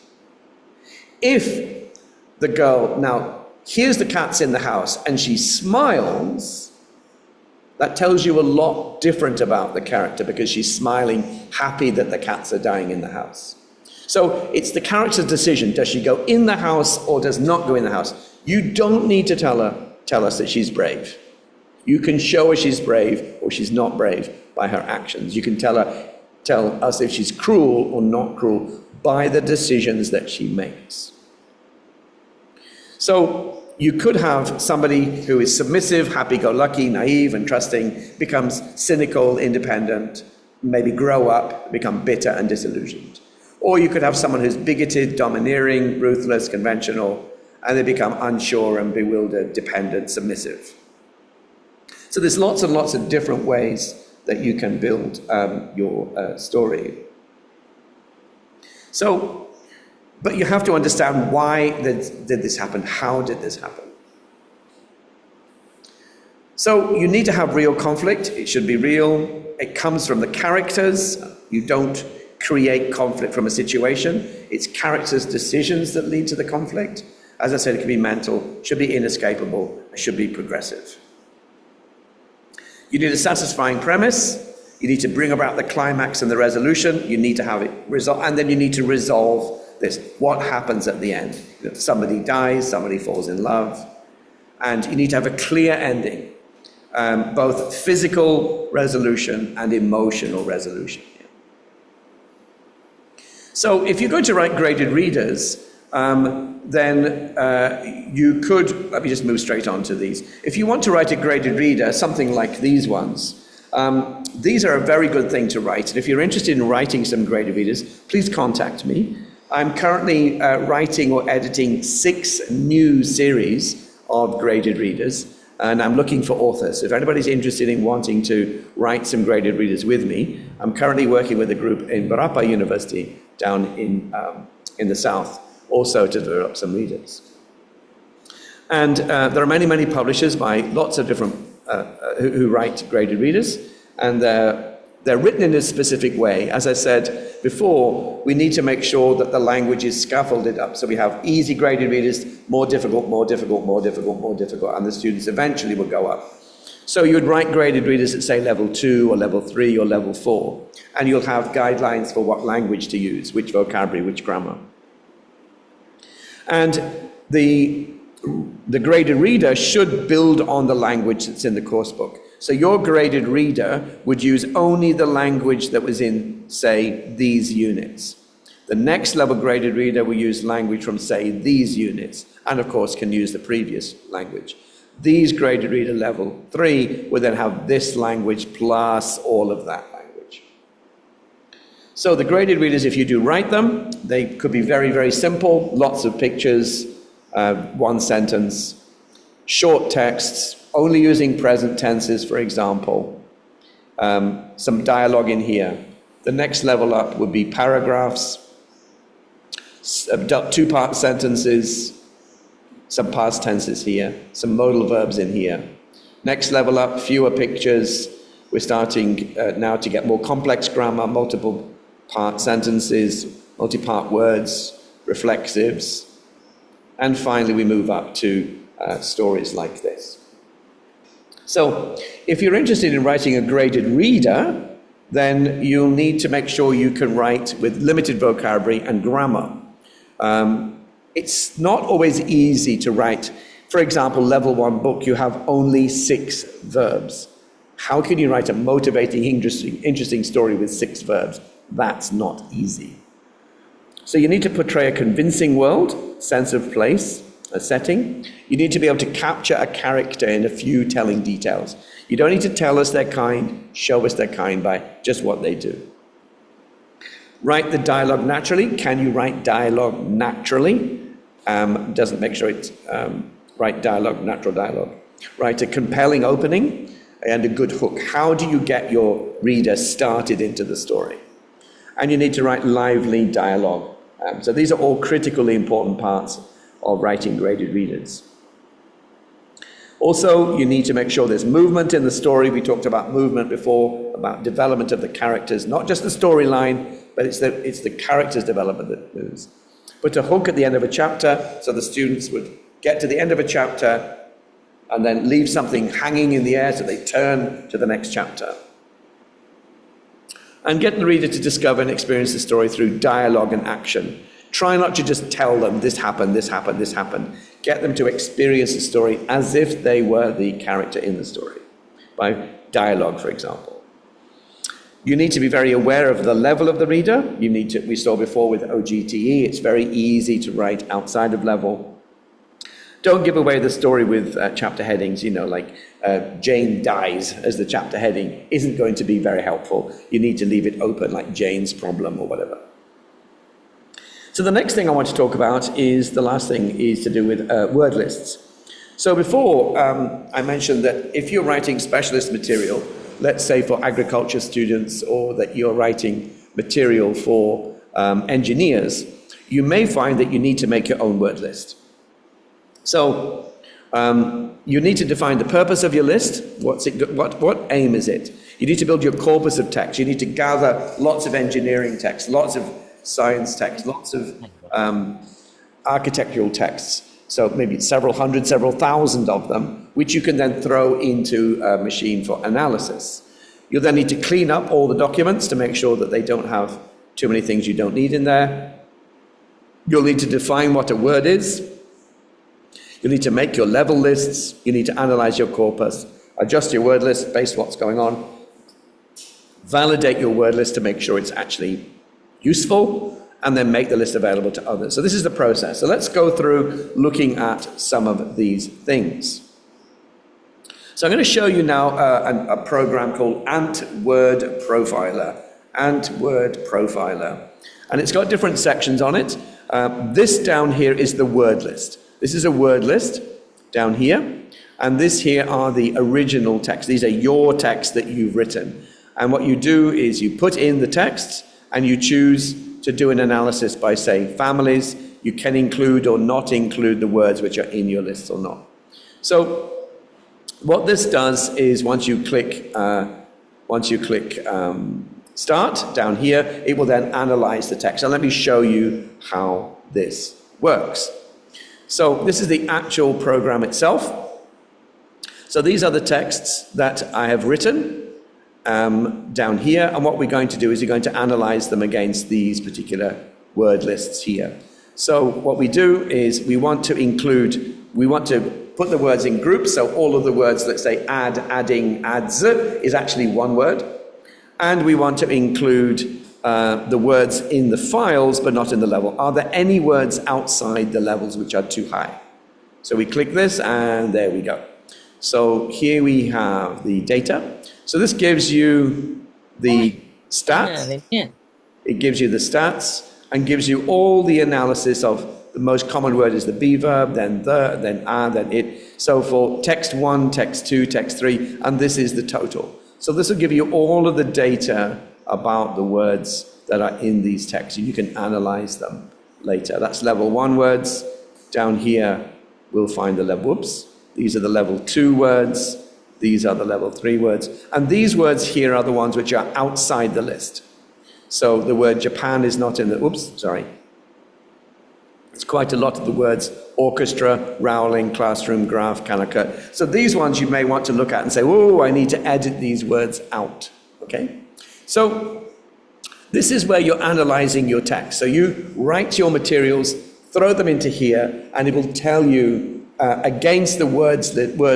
If the girl now hears the cat's in the house and she smiles, that tells you a lot different about the character, because she's smiling, happy that the cats are dying in the house. So it's the character's decision. Does she go in the house or does not go in the house? You don't need to tell us that she's brave. You can show her she's brave or she's not brave by her actions. You can tell us if she's cruel or not cruel by the decisions that she makes. So you could have somebody who is submissive, happy-go-lucky, naive and trusting, becomes cynical, independent, maybe grow up, become bitter and disillusioned. Or you could have someone who's bigoted, domineering, ruthless, conventional, and they become unsure and bewildered, dependent, submissive. So there's lots and lots of different ways that you can build your story. So, but you have to understand, why did this happen? How did this happen? So you need to have real conflict. It should be real. It comes from the characters. You don't create conflict from a situation. It's characters' decisions that lead to the conflict. As I said, it can be mental, should be inescapable, it should be progressive. You need a satisfying premise. You need to bring about the climax and the resolution. You need to have it resolved, and then you need to resolve this. What happens at the end? Somebody dies, somebody falls in love, and you need to have a clear ending, both physical resolution and emotional resolution. So if you're going to write graded readers, then you could, let me just move straight on to these. If you want to write a graded reader, something like these ones, these are a very good thing to write. And if you're interested in writing some graded readers, please contact me. I'm currently writing or editing 6 new series of graded readers, and I'm looking for authors. If anybody's interested in wanting to write some graded readers with me, I'm currently working with a group in Barapa University down in the south, also to develop some readers. And there are many, many publishers by lots of different who write graded readers, and they're written in a specific way. As I said before, we need to make sure that the language is scaffolded up. So we have easy graded readers, more difficult, more difficult, more difficult, more difficult, and the students eventually will go up. So you'd write graded readers at, say, level 2 or level 3 or level 4, and you'll have guidelines for what language to use, which vocabulary, which grammar. And the graded reader should build on the language that's in the course book. So your graded reader would use only the language that was in, say, these units. The next level graded reader will use language from, say, these units, and of course can use the previous language. These graded reader level 3 will then have this language plus all of that language. So the graded readers, if you do write them, they could be very, very simple, lots of pictures, one sentence, short texts, only using present tenses, for example, some dialogue in here. The next level up would be paragraphs, 2-part sentences, some past tenses here, some modal verbs in here. Next level up, fewer pictures. We're starting now to get more complex grammar, multiple part sentences, multi-part words, reflexives. And finally, we move up to stories like this. So if you're interested in writing a graded reader, then you'll need to make sure you can write with limited vocabulary and grammar. It's not always easy to write. For example, level 1 book, you have only 6 verbs. How can you write a motivating, interesting story with 6 verbs? That's not easy. So you need to portray a convincing world, sense of place, a setting. You need to be able to capture a character in a few telling details. You don't need to tell us they're kind, show us they're kind by just what they do. Write the dialogue naturally. Can you write dialogue naturally? Doesn't make sure it's write dialogue, natural dialogue. Write a compelling opening and a good hook. How do you get your reader started into the story? And you need to write lively dialogue. So these are all critically important parts of writing graded readers. Also, you need to make sure there's movement in the story. We talked about movement before, about development of the characters, not just the storyline, but it's the characters' development that moves. Put a hook at the end of a chapter, so the students would get to the end of a chapter and then leave something hanging in the air so they turn to the next chapter. And get the reader to discover and experience the story through dialogue and action. Try not to just tell them this happened, this happened, this happened. Get them to experience the story as if they were the character in the story, by dialogue, for example. You need to be very aware of the level of the reader. We saw before with OGTE, it's very easy to write outside of level. Don't give away the story with chapter headings, like Jane dies as the chapter heading isn't going to be very helpful. You need to leave it open, like Jane's problem or whatever. So the next thing I want to talk about is, the last thing is to do with word lists. So before, I mentioned that if you're writing specialist material, let's say for agriculture students, or that you're writing material for engineers, you may find that you need to make your own word list. So you need to define the purpose of your list. What aim is it? You need to build your corpus of text. You need to gather lots of engineering text, lots of science text, lots of architectural texts. So maybe several hundred, several thousand of them, which you can then throw into a machine for analysis. You'll then need to clean up all the documents to make sure that they don't have too many things you don't need in there. You'll need to define what a word is. You'll need to make your level lists. You need to analyze your corpus, adjust your word list based on what's going on, validate your word list to make sure it's actually useful, and then make the list available to others. So this is the process. So let's go through looking at some of these things. So I'm going to show you now a program called Ant Word Profiler. Ant Word Profiler. And it's got different sections on it. This down here is the word list. This is a word list down here. And this here are the original texts. These are your texts that you've written. And what you do is you put in the texts and you choose to do an analysis by, say, families. You can include or not include the words which are in your list or not. So what this does is once you click Start down here, it will then analyze the text. And let me show you how this works. So this is the actual program itself. So these are the texts that I have written down here, and what we're going to do is we're going to analyze them against these particular word lists here. So what we do is we want to put the words in groups, so all of the words, let's say add, adding, adds, is actually one word. And we want to include the words in the files, but not in the level. Are there any words outside the levels which are too high? So we click this, and there we go. So here we have the data. So this gives you the stats. It gives you the stats and gives you all the analysis of the most common word is the be verb, then the, then a, then it. So for text 1, text 2, text 3, and this is the total. So this will give you all of the data about the words that are in these texts. You can analyze them later. That's level 1 words. Down here, we'll find the level, whoops. These are the level 2 words. These are the level 3 words. And these words here are the ones which are outside the list. So the word Japan is not in the, It's quite a lot of the words: orchestra, Rowling, classroom, graph, Kanaka. So these ones you may want to look at and say, oh, I need to edit these words out, okay? So this is where you're analyzing your text. So you write your materials, throw them into here, and it will tell you against the word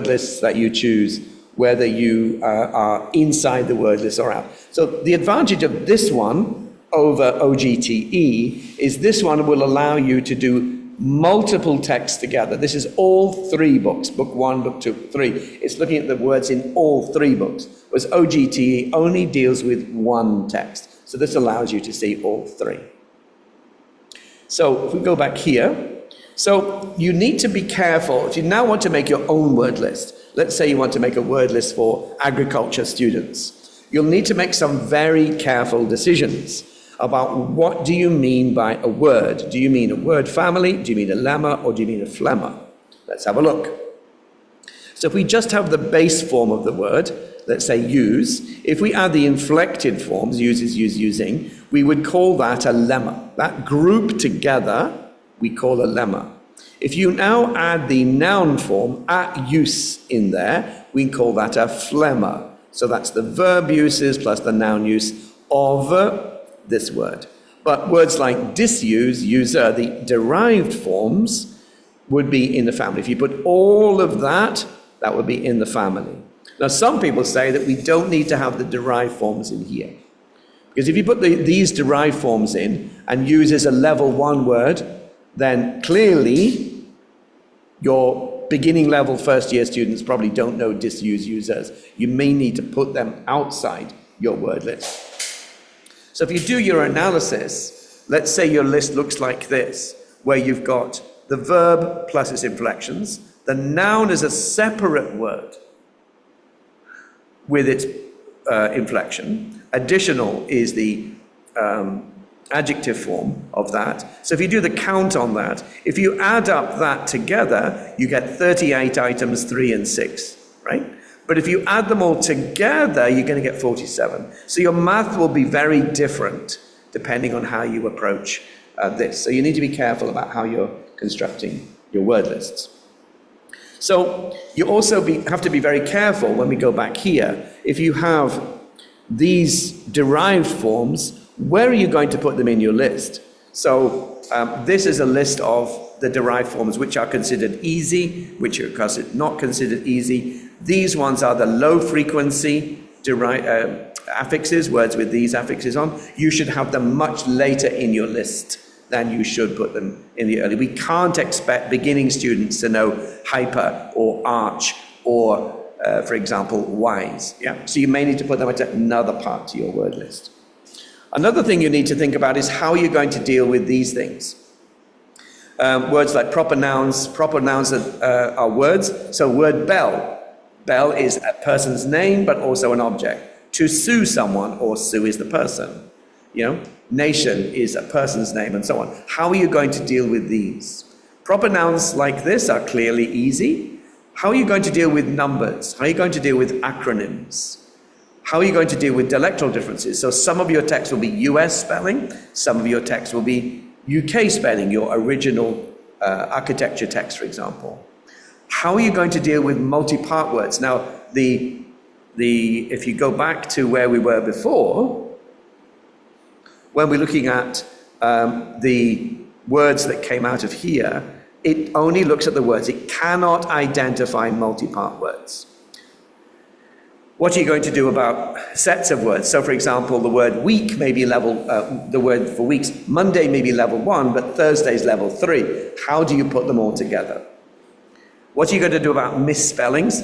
lists that you choose, whether you are inside the word list or out. So the advantage of this one over OGTE is this one will allow you to do multiple texts together. This is all 3 books, book 1, book 2, 3. It's looking at the words in all 3 books, whereas OGTE only deals with 1 text. So this allows you to see all 3. So if we go back here, so you need to be careful. If you now want to make your own word list, let's say you want to make a word list for agriculture students, you'll need to make some very careful decisions about what do you mean by a word. Do you mean a word family? Do you mean a lemma? Or do you mean a phlegma? Let's have a look. So if we just have the base form of the word, let's say use, if we add the inflected forms, uses, use, using, we would call that a lemma. That group together, we call a lemma. If you now add the noun form, at use, in there, we call that a phlegma. So that's the verb uses plus the noun use of this word. But words like disuse, user, the derived forms, would be in the family. If you put all of that, that would be in the family. Now, some people say that we don't need to have the derived forms in here. Because if you put these derived forms in and use as a level 1 word, then clearly your beginning level first year students probably don't know disuse users. You may need to put them outside your word list. So if you do your analysis, let's say your list looks like this, where you've got the verb plus its inflections, the noun is a separate word with its inflection. Additional is the adjective form of that. So if you do the count on that, if you add up that together, you get 38 items, 3 and 6, right? But if you add them all together, you're going to get 47. So your math will be very different depending on how you approach this. So you need to be careful about how you're constructing your word lists. So you also have to be very careful when we go back here. If you have these derived forms, where are you going to put them in your list? So this is a list of the derived forms which are considered easy, which are not considered easy. These ones are the low frequency affixes, words with these affixes on. You should have them much later in your list than you should put them in the early. We can't expect beginning students to know hyper or arch or, for example, wise. Yeah? So you may need to put them at another part to your word list. Another thing you need to think about is how you're going to deal with these things. Words like proper nouns are words. So word bell. Bell is a person's name, but also an object. To sue someone, or sue is the person. You know, nation is a person's name, and so on. How are you going to deal with these? Proper nouns like this are clearly easy. How are you going to deal with numbers? How are you going to deal with acronyms? How are you going to deal with dialectal differences? So some of your text will be US spelling, some of your text will be UK spelling, your original architecture text, for example. How are you going to deal with multi-part words? Now, if you go back to where we were before, when we're looking at the words that came out of here, it only looks at the words. It cannot identify multi-part words. What are you going to do about sets of words? So, for example, the word week may be level, the word for weeks, Monday may be level 1, but Thursday is level 3. How do you put them all together? What are you going to do about misspellings?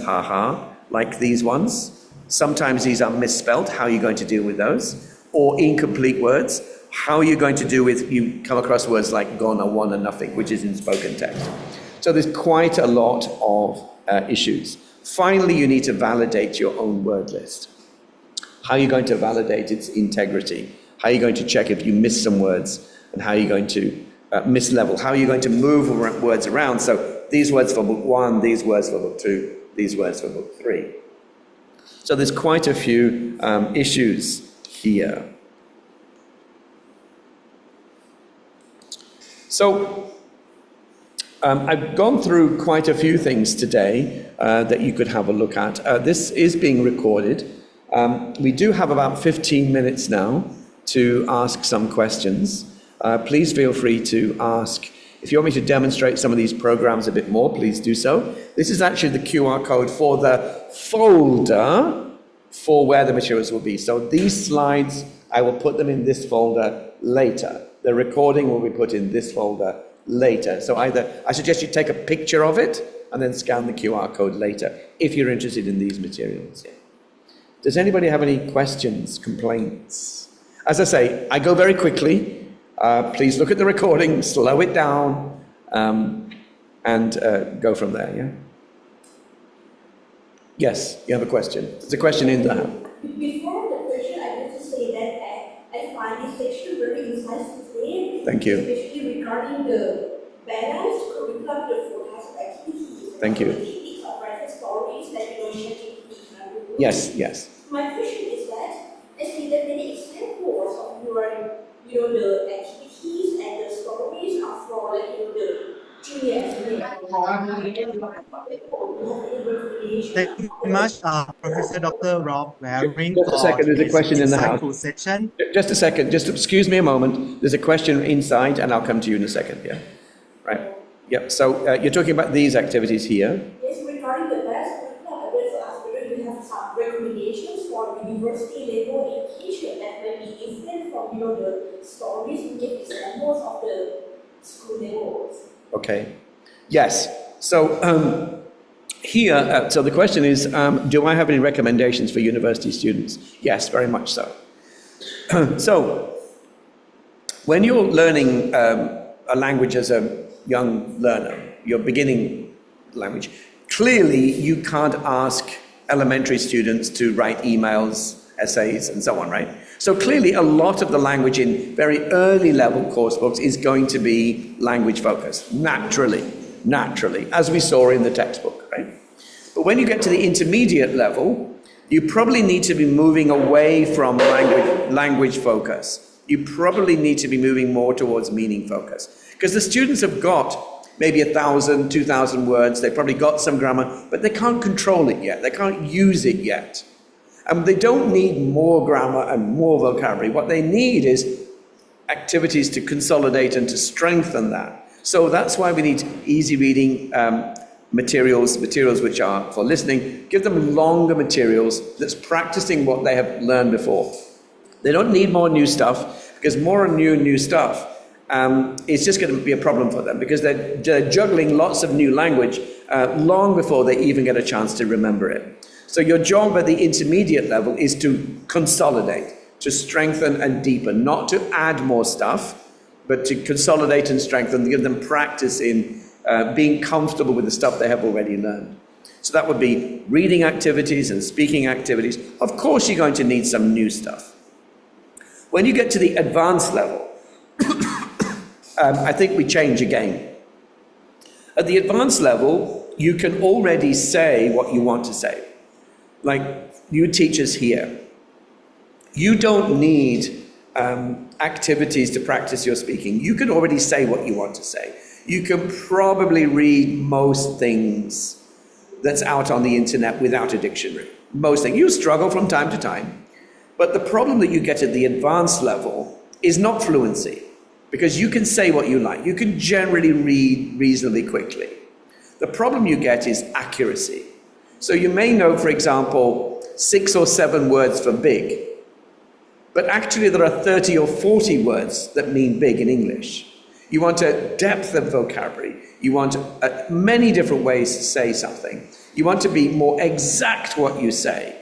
Like these ones. Sometimes these are misspelled. How are you going to deal with those? Or incomplete words. How are you going to do with, you come across words like gone or one or nothing, which is in spoken text. So there's quite a lot of issues. Finally, you need to validate your own word list. How are you going to validate its integrity? How are you going to check if you miss some words? And how are you going to mislevel? How are you going to move words around? So these words for book 1, these words for book 2, these words for book 3. So there's quite a few issues here. So I've gone through quite a few things today that you could have a look at. This is being recorded. We do have about 15 minutes now to ask some questions. Please feel free to ask. If you want me to demonstrate some of these programs a bit more, please do so. This is actually the QR code for the folder for where the materials will be. So these slides, I will put them in this folder later. The recording will be put in this folder later. So I suggest you take a picture of it and then scan the QR code later if you're interested in these materials. Does anybody have any questions, complaints? As I say, I go very quickly. Please look at the recording, slow it down, and go from there, yeah? Yes, you have a question. There's a question in there. Before the question, I want to say that I find this section very insightful today. Thank you. Especially regarding the balanced curriculum, the 4 types of activities. Thank you. The techniques of writing story Yes, yes. My question is that I see that many examples of your, the activities and the stories are for like, the junior Thank you very much, Professor Dr. Rob Waring, Just a for second, there's a today's question in the house. insightful session. Just a second, just excuse me a moment. There's a question inside, and I'll come to you in a second. Yeah, right. Yep. So you're talking about these activities here. Yes, regarding the best curriculum, I wanted to ask whether you have some recommendations for university level education that may be different from the stories you give examples of the school levels. Okay. Yes. So here, so the question is, do I have any recommendations for university students? Yes, very much so. So, when you're learning a language as a young learner, your beginning language, clearly you can't ask elementary students to write emails, essays, and so on, right? So clearly a lot of the language in very early level course books is going to be language focused, naturally, as we saw in the textbook, right? But when you get to the intermediate level, you probably need to be moving away from language focus. You probably need to be moving more towards meaning focus. Because the students have got maybe 1,000, 2,000 words, they've probably got some grammar, but they can't control it yet, they can't use it yet. And they don't need more grammar and more vocabulary. What they need is activities to consolidate and to strengthen that. So that's why we need easy reading materials which are for listening. Give them longer materials that's practicing what they have learned before. They don't need more new stuff, because more new stuff it's just going to be a problem for them, because they're juggling lots of new language long before they even get a chance to remember it. So your job at the intermediate level is to consolidate, to strengthen and deepen, not to add more stuff, but to consolidate and strengthen, give them practice in being comfortable with the stuff they have already learned. So that would be reading activities and speaking activities. Of course, you're going to need some new stuff. When you get to the advanced level, I think we change again. At the advanced level, you can already say what you want to say. Like you teachers here, you don't need activities to practice your speaking. You can already say what you want to say. You can probably read most things that's out on the internet without a dictionary. Most things. You struggle from time to time. But the problem that you get at the advanced level is not fluency, because you can say what you like. You can generally read reasonably quickly. The problem you get is accuracy. So you may know, for example, 6 or 7 words for big, but actually there are 30 or 40 words that mean big in English. You want a depth of vocabulary. You want many different ways to say something. You want to be more exact what you say.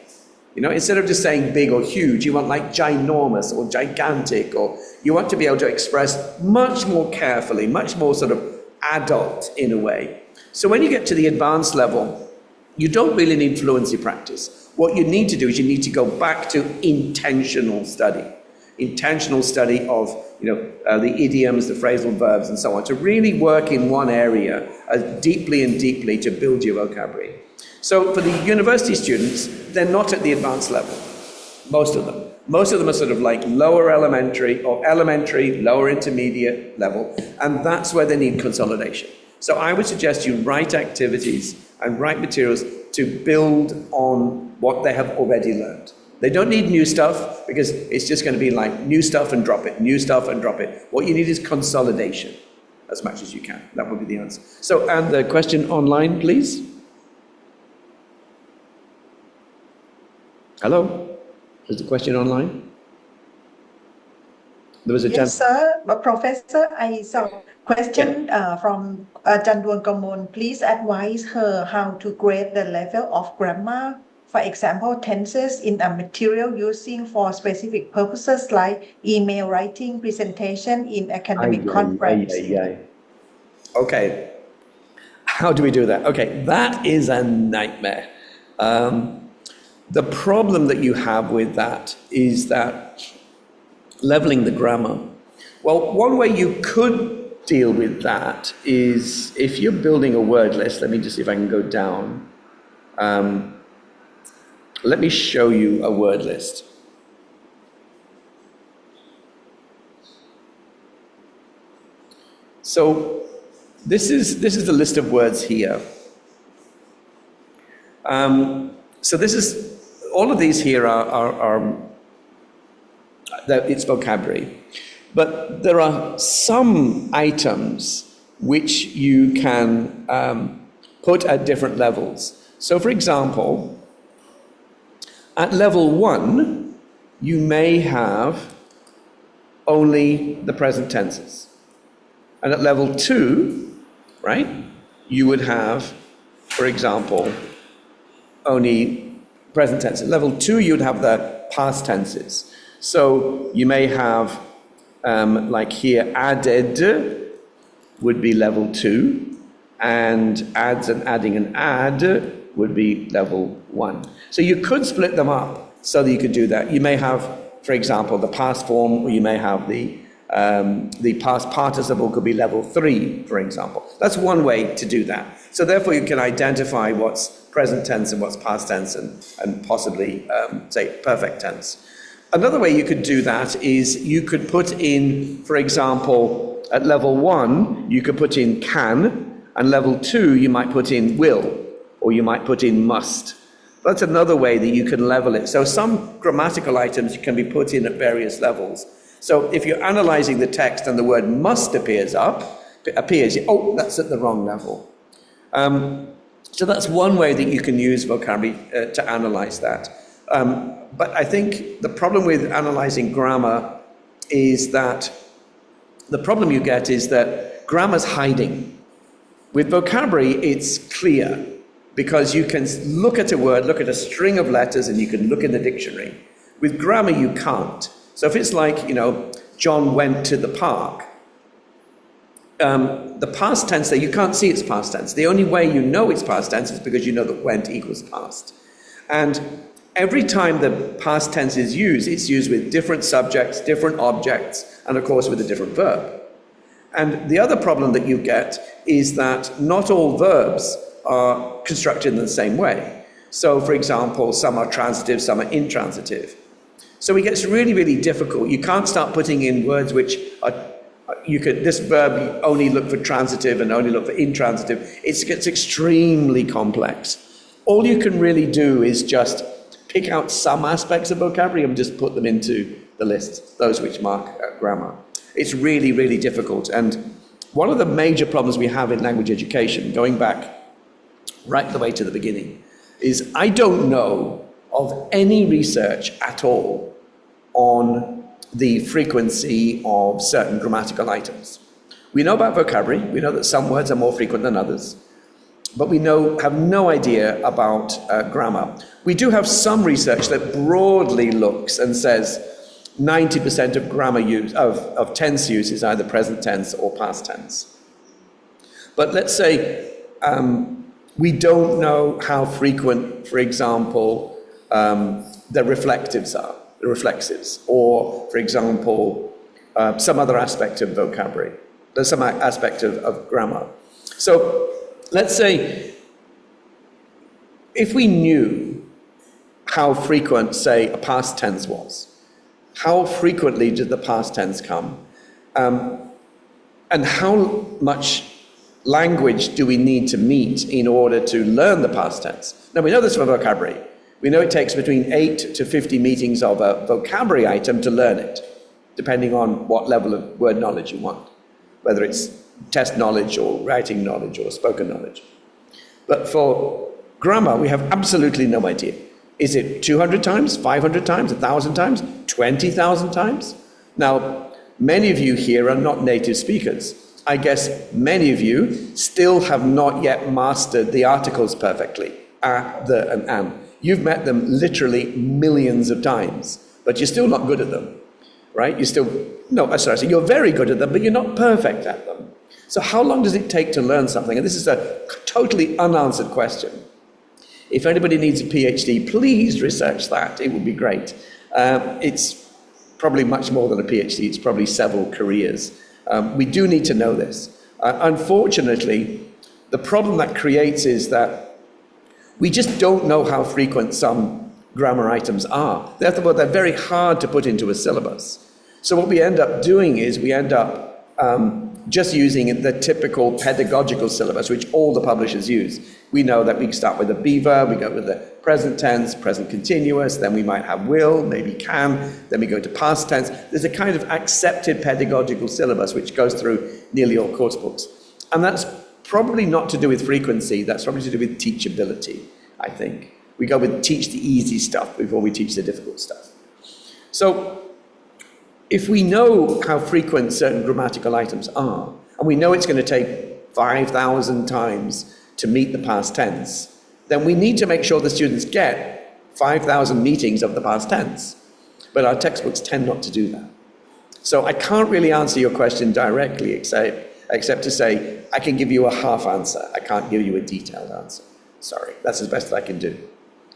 You know, instead of just saying big or huge, you want like ginormous or gigantic, or you want to be able to express much more carefully, much more sort of adult in a way. So when you get to the advanced level, you don't really need fluency practice. What you need to do is you need to go back to intentional study of the idioms, the phrasal verbs, and so on, to really work in one area deeply and deeply to build your vocabulary. So for the university students, they're not at the advanced level, most of them. Most of them are sort of like lower elementary or elementary, lower intermediate level, and that's where they need consolidation. So I would suggest you write activities and write materials to build on what they have already learned. They don't need new stuff, because it's just going to be like new stuff and drop it, new stuff and drop it. What you need is consolidation as much as you can. That would be the answer. So, and the question online, please. Hello? Is the question online? There was a Yes, sir. But Professor, I saw question from Janduan Kamon. Please advise her how to grade the level of grammar. For example, tenses in a material using for specific purposes like email writing, presentation in academic conference. Okay. How do we do that? Okay, that is a nightmare. The problem that you have with that is that leveling the grammar. Well, one way you could deal with that is if you're building a word list. Let me just see if I can go down. let me show you a word list. So this is the list of words here. So this is, all of these here are it's vocabulary. But there are some items which you can put at different levels. So for example, at level 1, you may have only the present tenses. And at level 2, right, you would have, for example, only present tense. At level 2, you'd have the past tenses. So you may have, like here, added would be level 2, and adds and adding an add would be level 1. So you could split them up so that you could do that. You may have, for example, the past form, or you may have the past participle could be level 3, for example. That's one way to do that. So therefore you can identify what's present tense and what's past tense and possibly, say, perfect tense. Another way you could do that is you could put in, for example, at level 1, you could put in can, and level 2, you might put in will, or you might put in must. That's another way that you can level it. So some grammatical items can be put in at various levels. So if you're analyzing the text and the word must appears, oh, that's at the wrong level. So that's one way that you can use vocabulary to analyze that. But I think the problem with analyzing grammar is that the problem you get is that grammar's hiding. With vocabulary, it's clear because you can look at a word, look at a string of letters, and you can look in the dictionary. With grammar, you can't. So if it's like, John went to the park, the past tense there, you can't see it's past tense. The only way you know it's past tense is because you know that went equals past. And every time the past tense is used, it's used with different subjects, different objects, and of course with a different verb. And the other problem that you get is that not all verbs are constructed in the same way. So for example, some are transitive, some are intransitive. So it gets really, really difficult. You can't start putting in words which are, this verb, you only look for transitive and only look for intransitive. It gets extremely complex. All you can really do is just pick out some aspects of vocabulary and just put them into the list, those which mark grammar. It's really, really difficult. And one of the major problems we have in language education, going back right the way to the beginning, is I don't know of any research at all on the frequency of certain grammatical items. We know about vocabulary, we know that some words are more frequent than others, but we have no idea about grammar. We do have some research that broadly looks and says 90% of grammar use, of tense use is either present tense or past tense. But let's say we don't know how frequent, for example, the reflexives, or, for example, some other aspect of vocabulary. There's some aspect of grammar. So let's say if we knew how frequent, say, a past tense was, how frequently did the past tense come, and how much language do we need to meet in order to learn the past tense? Now, we know this for vocabulary. We know it takes between 8 to 50 meetings of a vocabulary item to learn it, depending on what level of word knowledge you want, whether it's test knowledge or writing knowledge or spoken knowledge. But for grammar, we have absolutely no idea. Is it 200 times, 500 times, 1,000 times, 20,000 times? Now, many of you here are not native speakers. I guess many of you still have not yet mastered the articles perfectly, a, the, and an. You've met them literally millions of times, but you're still not good at them, right? You're very good at them, but you're not perfect at them. So how long does it take to learn something? And this is a totally unanswered question. If anybody needs a PhD, please research that. It would be great. It's probably much more than a PhD. It's probably several careers. We do need to know this. Unfortunately, the problem that creates is that we just don't know how frequent some grammar items are. Therefore, they're very hard to put into a syllabus. So what we end up doing is we end up just using the typical pedagogical syllabus, which all the publishers use. We know that we start with a beaver, we go with the present tense, present continuous, then we might have will, maybe can, then we go to past tense. There's a kind of accepted pedagogical syllabus which goes through nearly all course books. And that's probably not to do with frequency, that's probably to do with teachability, I think. We go with teach the easy stuff before we teach the difficult stuff. So if we know how frequent certain grammatical items are, and we know it's going to take 5,000 times to meet the past tense, then we need to make sure the students get 5,000 meetings of the past tense. But our textbooks tend not to do that. So I can't really answer your question directly, except to say I can give you a half answer. I can't give you a detailed answer. Sorry, that's as best I can do.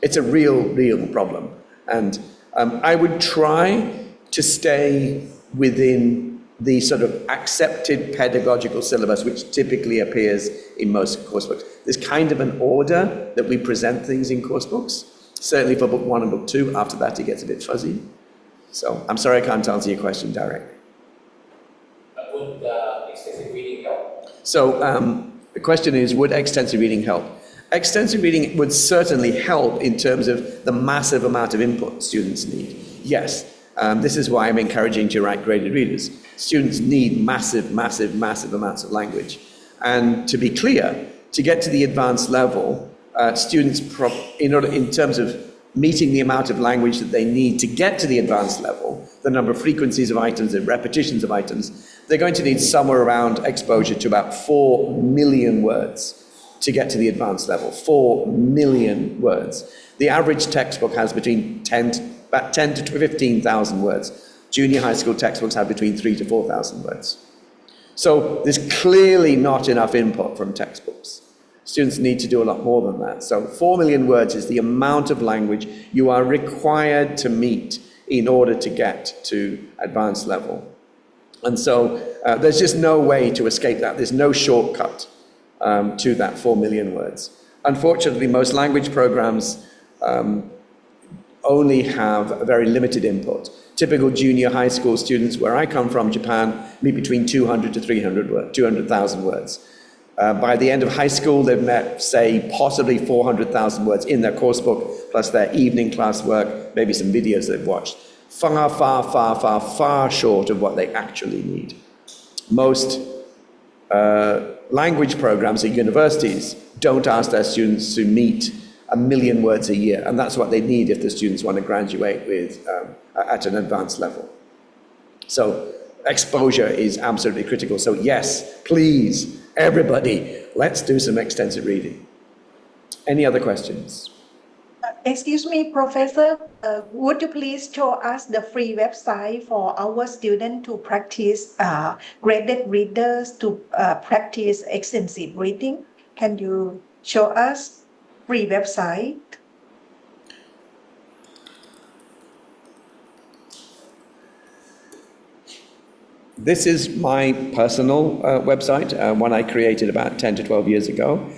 It's a real problem. And I would try to stay within the sort of accepted pedagogical syllabus which typically appears in most coursebooks. There's kind of an order that we present things in coursebooks, certainly for book 1 and book 2. After that it gets a bit fuzzy. So I'm sorry I can't answer your question directly. Would extensive reading help? So the question is, would extensive reading help? Extensive reading would certainly help in terms of the massive amount of input students need. Yes. This is why I'm encouraging to write graded readers. Students need massive amounts of language. And to be clear, to get to the advanced level, students, in terms of meeting the amount of language that they need to get to the advanced level, the number of frequencies of items and repetitions of items, they're going to need somewhere around exposure to about 4 million words to get to the advanced level. 4 million words. The average textbook has between 10 to 15,000 words. Junior high school textbooks have between 3,000 to 4,000 words. So there's clearly not enough input from textbooks. Students need to do a lot more than that. So 4 million words is the amount of language you are required to meet in order to get to advanced level. And so there's just no way to escape that. There's no shortcut to that 4 million words. Unfortunately, most language programs only have a very limited input. Typical junior high school students, where I come from, Japan, meet between 200 to 200,000 words. By the end of high school, they've met, say, possibly 400,000 words in their course book, plus their evening class work, maybe some videos they've watched. Far short of what they actually need. Most language programs at universities don't ask their students to meet 1 million words a year, and that's what they need if the students want to graduate with at an advanced level. So exposure is absolutely critical. So yes, please, everybody, let's do some extensive reading. Any other questions? Excuse me, Professor, would you please show us the free website for our students to practice graded readers, to practice extensive reading? Can you show us free website? This is my personal website, one I created about 10 to 12 years ago.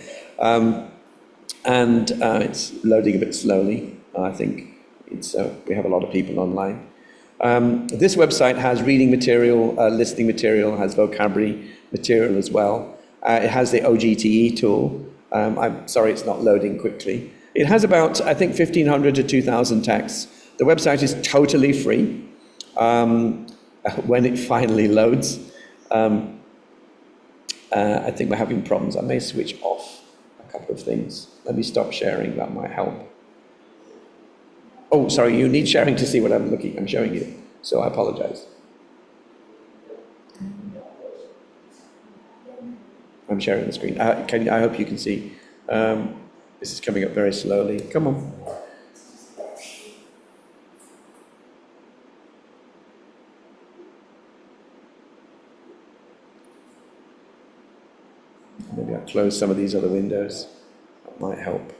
And it's loading a bit slowly. I think we have a lot of people online. This website has reading material, listening material, has vocabulary material as well. It has the OGTE tool. I'm sorry it's not loading quickly. It has about, I think, 1,500 to 2,000 texts. The website is totally free when it finally loads. I think we're having problems. I may switch off a couple of things. Let me stop sharing, that might help. Oh, sorry, you need sharing to see what I'm showing you. So I apologize. I'm sharing the screen. I hope you can see. This is coming up very slowly. Come on. Maybe I'll close some of these other windows. That might help.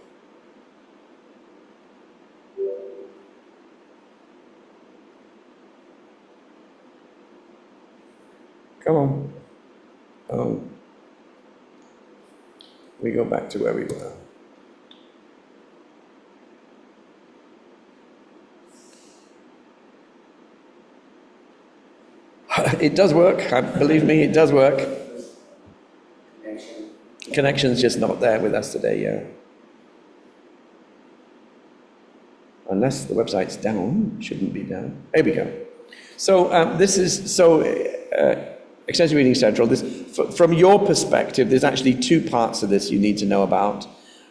Come on. Oh. We go back to where we were. It does work. Believe me, it does work. Connection. Connection's just not there with us today, yeah. Unless the website's down, shouldn't be down. Here we go. So this is Extensive Reading Central. From your perspective, there's actually two parts of this you need to know about.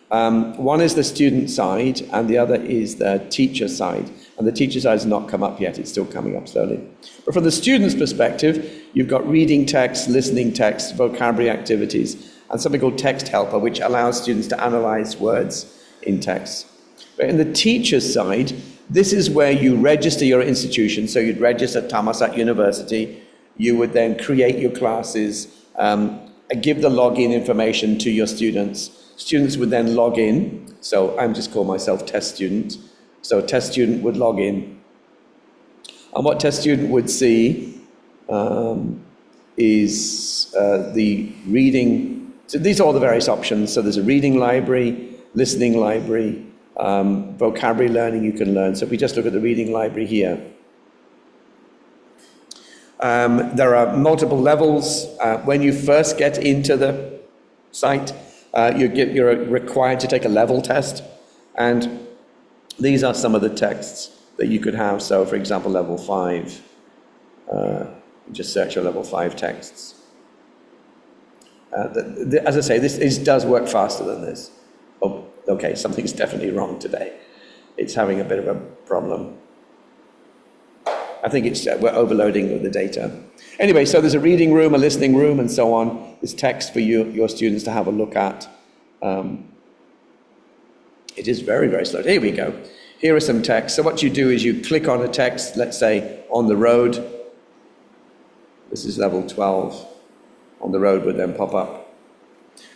One is the student side, and the other is the teacher side. And the teacher side has not come up yet; it's still coming up slowly. But from the student's perspective, you've got reading text, listening text, vocabulary activities, and something called Text Helper, which allows students to analyze words in text. But in the teacher's side, this is where you register your institution. So you'd register Thammasat University. You would then create your classes, give the login information to your students. Students would then log in. So I'm just calling myself test student. So test student would log in. And what test student would see is the reading. So these are all the various options. So there's a reading library, listening library, vocabulary learning you can learn. So if we just look at the reading library here, there are multiple levels. When you first get into the site, you're required to take a level test, and these are some of the texts that you could have. So, for example, level 5. Just search your level 5 texts. As I say, this does work faster than this. Oh, okay, something's definitely wrong today. It's having a bit of a problem. I think we're overloading with the data. Anyway, so there's a reading room, a listening room, and so on. There's text for your students to have a look at. It is very, very slow. Here we go. Here are some text. So what you do is you click on a text, let's say, on the road. This is level 12. On the road would then pop up.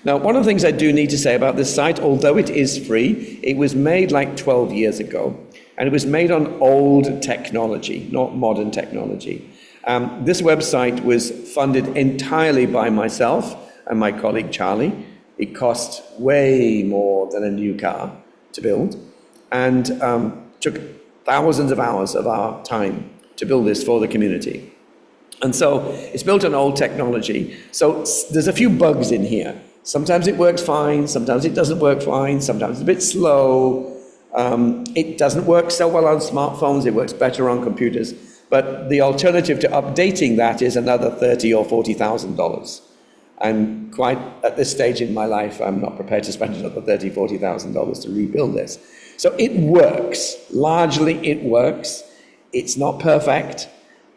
Now, one of the things I do need to say about this site, although it is free, it was made like 12 years ago. And it was made on old technology, not modern technology. This website was funded entirely by myself and my colleague Charlie. It cost way more than a new car to build, and took thousands of hours of our time to build this for the community. And so it's built on old technology. So there's a few bugs in here. Sometimes it works fine, sometimes it doesn't work fine, sometimes it's a bit slow. It doesn't work so well on smartphones, it works better on computers. But the alternative to updating that is another $30,000 or $40,000. And quite at this stage in my life, I'm not prepared to spend another $30,000, $40,000 to rebuild this. So it works. Largely it works. It's not perfect,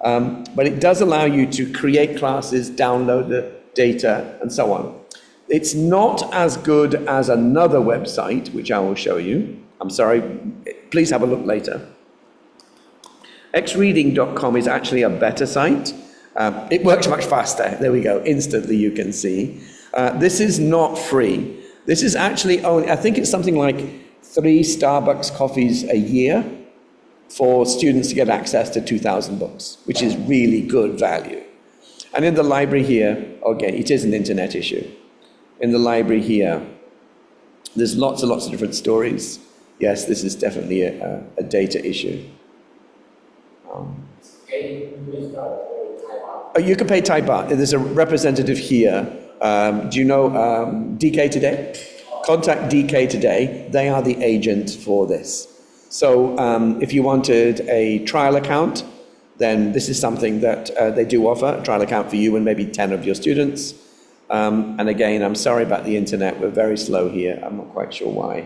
but it does allow you to create classes, download the data, and so on. It's not as good as another website, which I will show you. I'm sorry, please have a look later. xreading.com is actually a better site. It works much faster. There we go. Instantly you can see. This is not free. This is actually only, I think it's something like 3 Starbucks coffees a year for students to get access to 2,000 books, which is really good value. And in the library here, okay, it is an internet issue. In the library here, there's lots and lots of different stories. Yes, this is definitely a data issue. You can pay Thai baht. There's a representative here. Do you know DK Today? Contact DK Today. They are the agent for this. So if you wanted a trial account, then this is something that they do offer, a trial account for you and maybe 10 of your students. And again, I'm sorry about the internet. We're very slow here. I'm not quite sure why.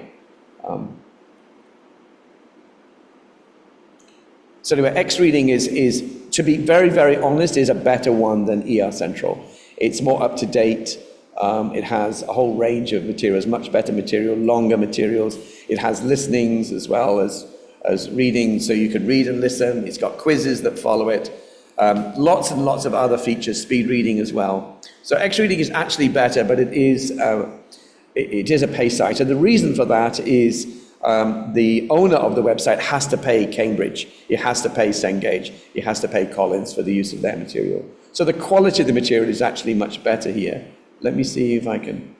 So anyway, X-Reading is, to be very, very honest, is a better one than ER Central. It's more up to date. It has a whole range of materials, much better material, longer materials. It has listenings as well as reading, so you can read and listen. It's got quizzes that follow it. Lots and lots of other features, speed reading as well. So X-Reading is actually better, but it is a pay site. And the reason for that is the owner of the website has to pay Cambridge, he has to pay Cengage, he has to pay Collins for the use of their material. So the quality of the material is actually much better here. Let me see if I can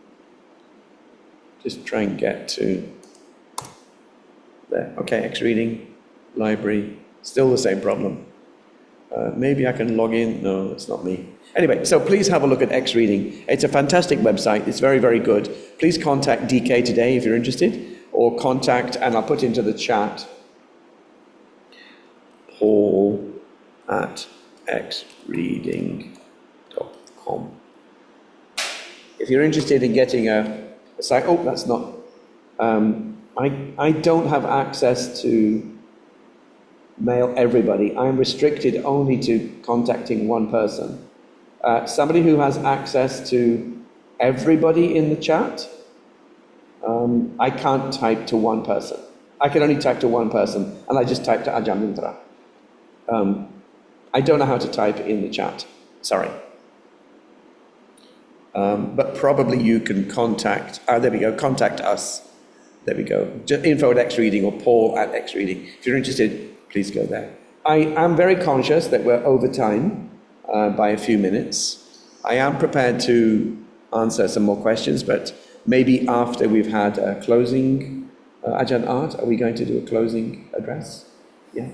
just try and get to there. Okay, X-Reading, library, still the same problem. Maybe I can log in. No, it's not me. Anyway, so please have a look at X Reading. It's a fantastic website. It's very, very good. Please contact DK today if you're interested, or contact, and I'll put into the chat, Paul at xreading.com. If you're interested in getting a site, oh, that's not, I don't have access to mail everybody. I'm restricted only to contacting one person. Somebody who has access to everybody in the chat, I can't type to one person. I can only type to one person, and I just type to Ajamindra. I don't know how to type in the chat. Sorry. But probably you can contact, there we go, contact us. There we go. Just info at X Reading or Paul at X Reading. If you're interested, please go there. I am very conscious that we're over time by a few minutes. I am prepared to answer some more questions, but maybe after we've had a closing, Ajahn Art, are we going to do a closing address? Yeah.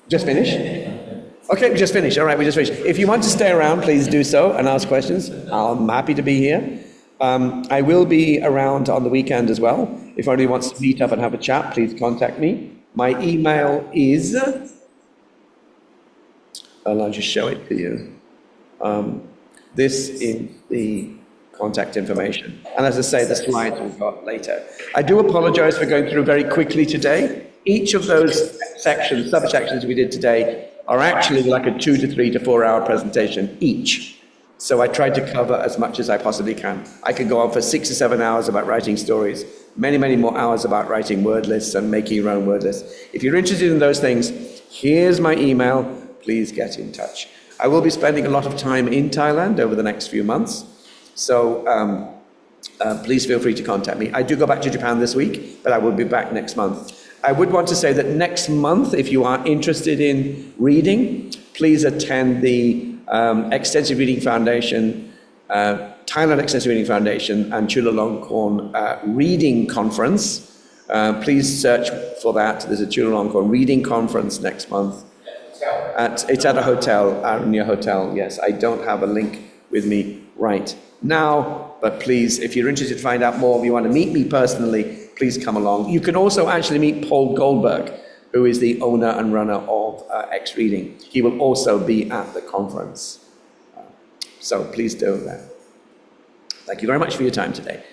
Just finish? Okay, we just finished. All right, we just finished. If you want to stay around, please do so and ask questions. I'm happy to be here. I will be around on the weekend as well. If anybody wants to meet up and have a chat, please contact me. My email is, I'll just show it to you. This is the contact information. And as I say, the slides we've got later. I do apologize for going through very quickly today. Each of those sections, subsections we did today are actually like a 2 to 3 to 4 hour presentation each. So I tried to cover as much as I possibly can. I could go on for 6 to 7 hours about writing stories, many, many more hours about writing word lists and making your own word lists. If you're interested in those things, here's my email. Please get in touch. I will be spending a lot of time in Thailand over the next few months. So please feel free to contact me. I do go back to Japan this week, but I will be back next month. I would want to say that next month, if you are interested in reading, please attend the Extensive Reading Foundation, Thailand Extensive Reading Foundation and Chulalongkorn Reading Conference. Please search for that. There's a Chulalongkorn Reading Conference next month. It's at a hotel, near hotel, yes. I don't have a link with me right now, but please, if you're interested to find out more, if you want to meet me personally, please come along. You can also actually meet Paul Goldberg, who is the owner and runner of X Reading. He will also be at the conference. So please do that. Thank you very much for your time today.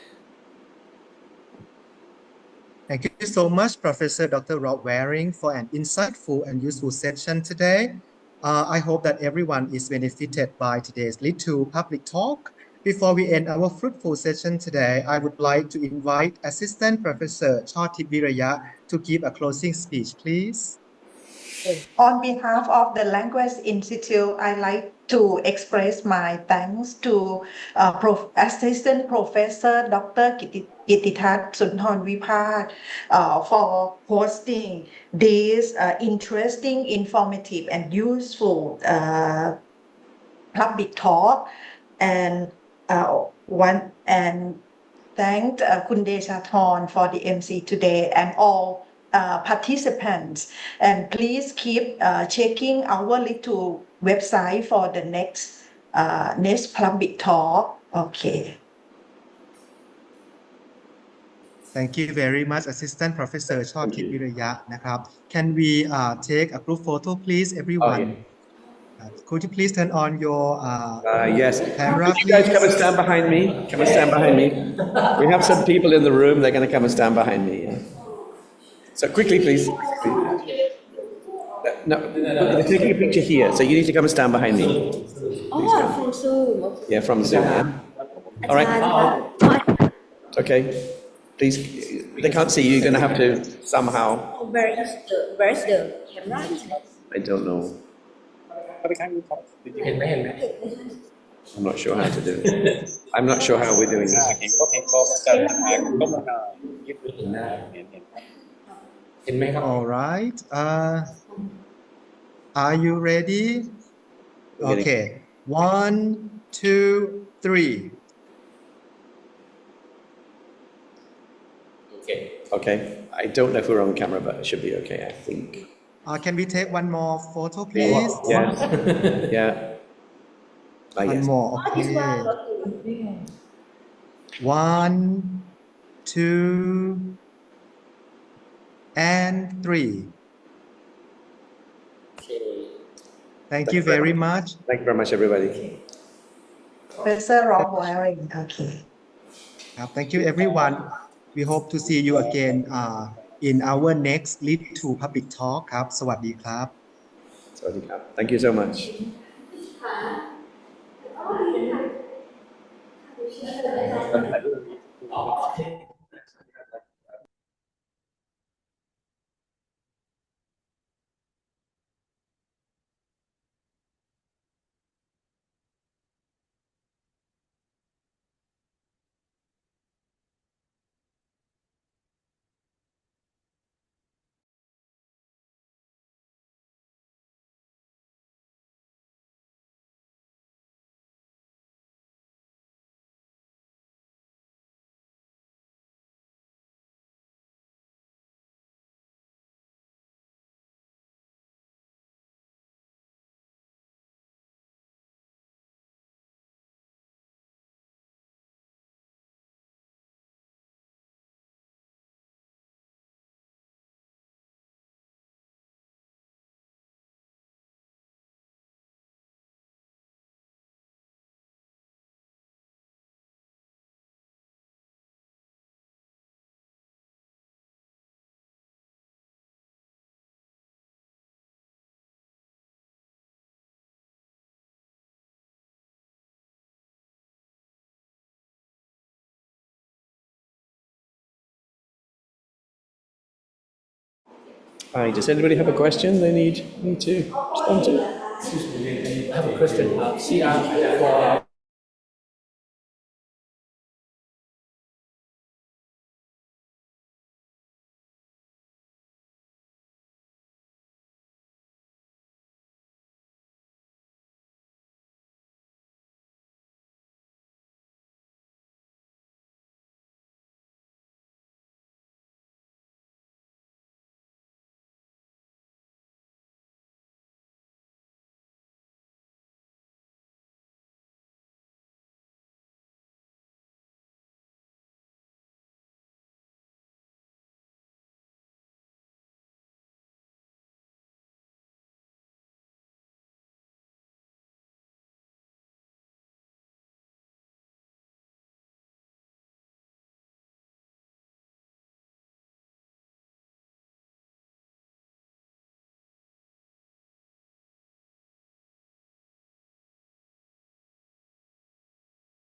Thank you so much, Professor Dr. Rob Waring, for an insightful and useful session today. I hope that everyone is benefited by today's little public talk. Before we end our fruitful session today, I would like to invite Assistant Professor Chotip Viraya to give a closing speech, please. On behalf of the Language Institute, I'd like to express my thanks to Assistant Professor Dr. Kittitat Sunthornvipat for hosting this interesting, informative, and useful public talk. And thank Kun Deshathorn for the MC today and all participants. And please keep checking our little website for the next public talk. Okay. Thank you very much, Assistant Professor Chotip Viraya. Can we take a group photo, please, everyone? Oh, yeah. Could you please turn on your yes. camera, Could you guys please? come and stand behind me? Come and stand behind me. We have some people in the room. They're going to come and stand behind me. Yeah. So quickly, please. No, they're taking a picture here. So you need to come and stand behind me. From Zoom. Yeah, from Zoom. Yeah. All right. Okay. Please. They can't see you. You're going to have to somehow. Where's the camera? I don't know. I'm not sure how to do it. I'm not sure how we're doing this. All right. Are you ready? Okay. 1, 2, 3. Okay. Okay. I don't know if we're on camera, but it should be okay, I think. Can we take one more photo, please? Yes. Yeah. One Yes. more. This one Okay. not too. 1, 2, and 3. Okay. Thank you very much. Thank you very much, everybody. Professor Rob Waring okay Thank you, everyone. We hope to see you again in our next Lead to Public Talk ครับ สวัสดีครับ Thank you so much. อ๋อHi, does anybody have a question they need me to respond to? Excuse me, I have a question. CR for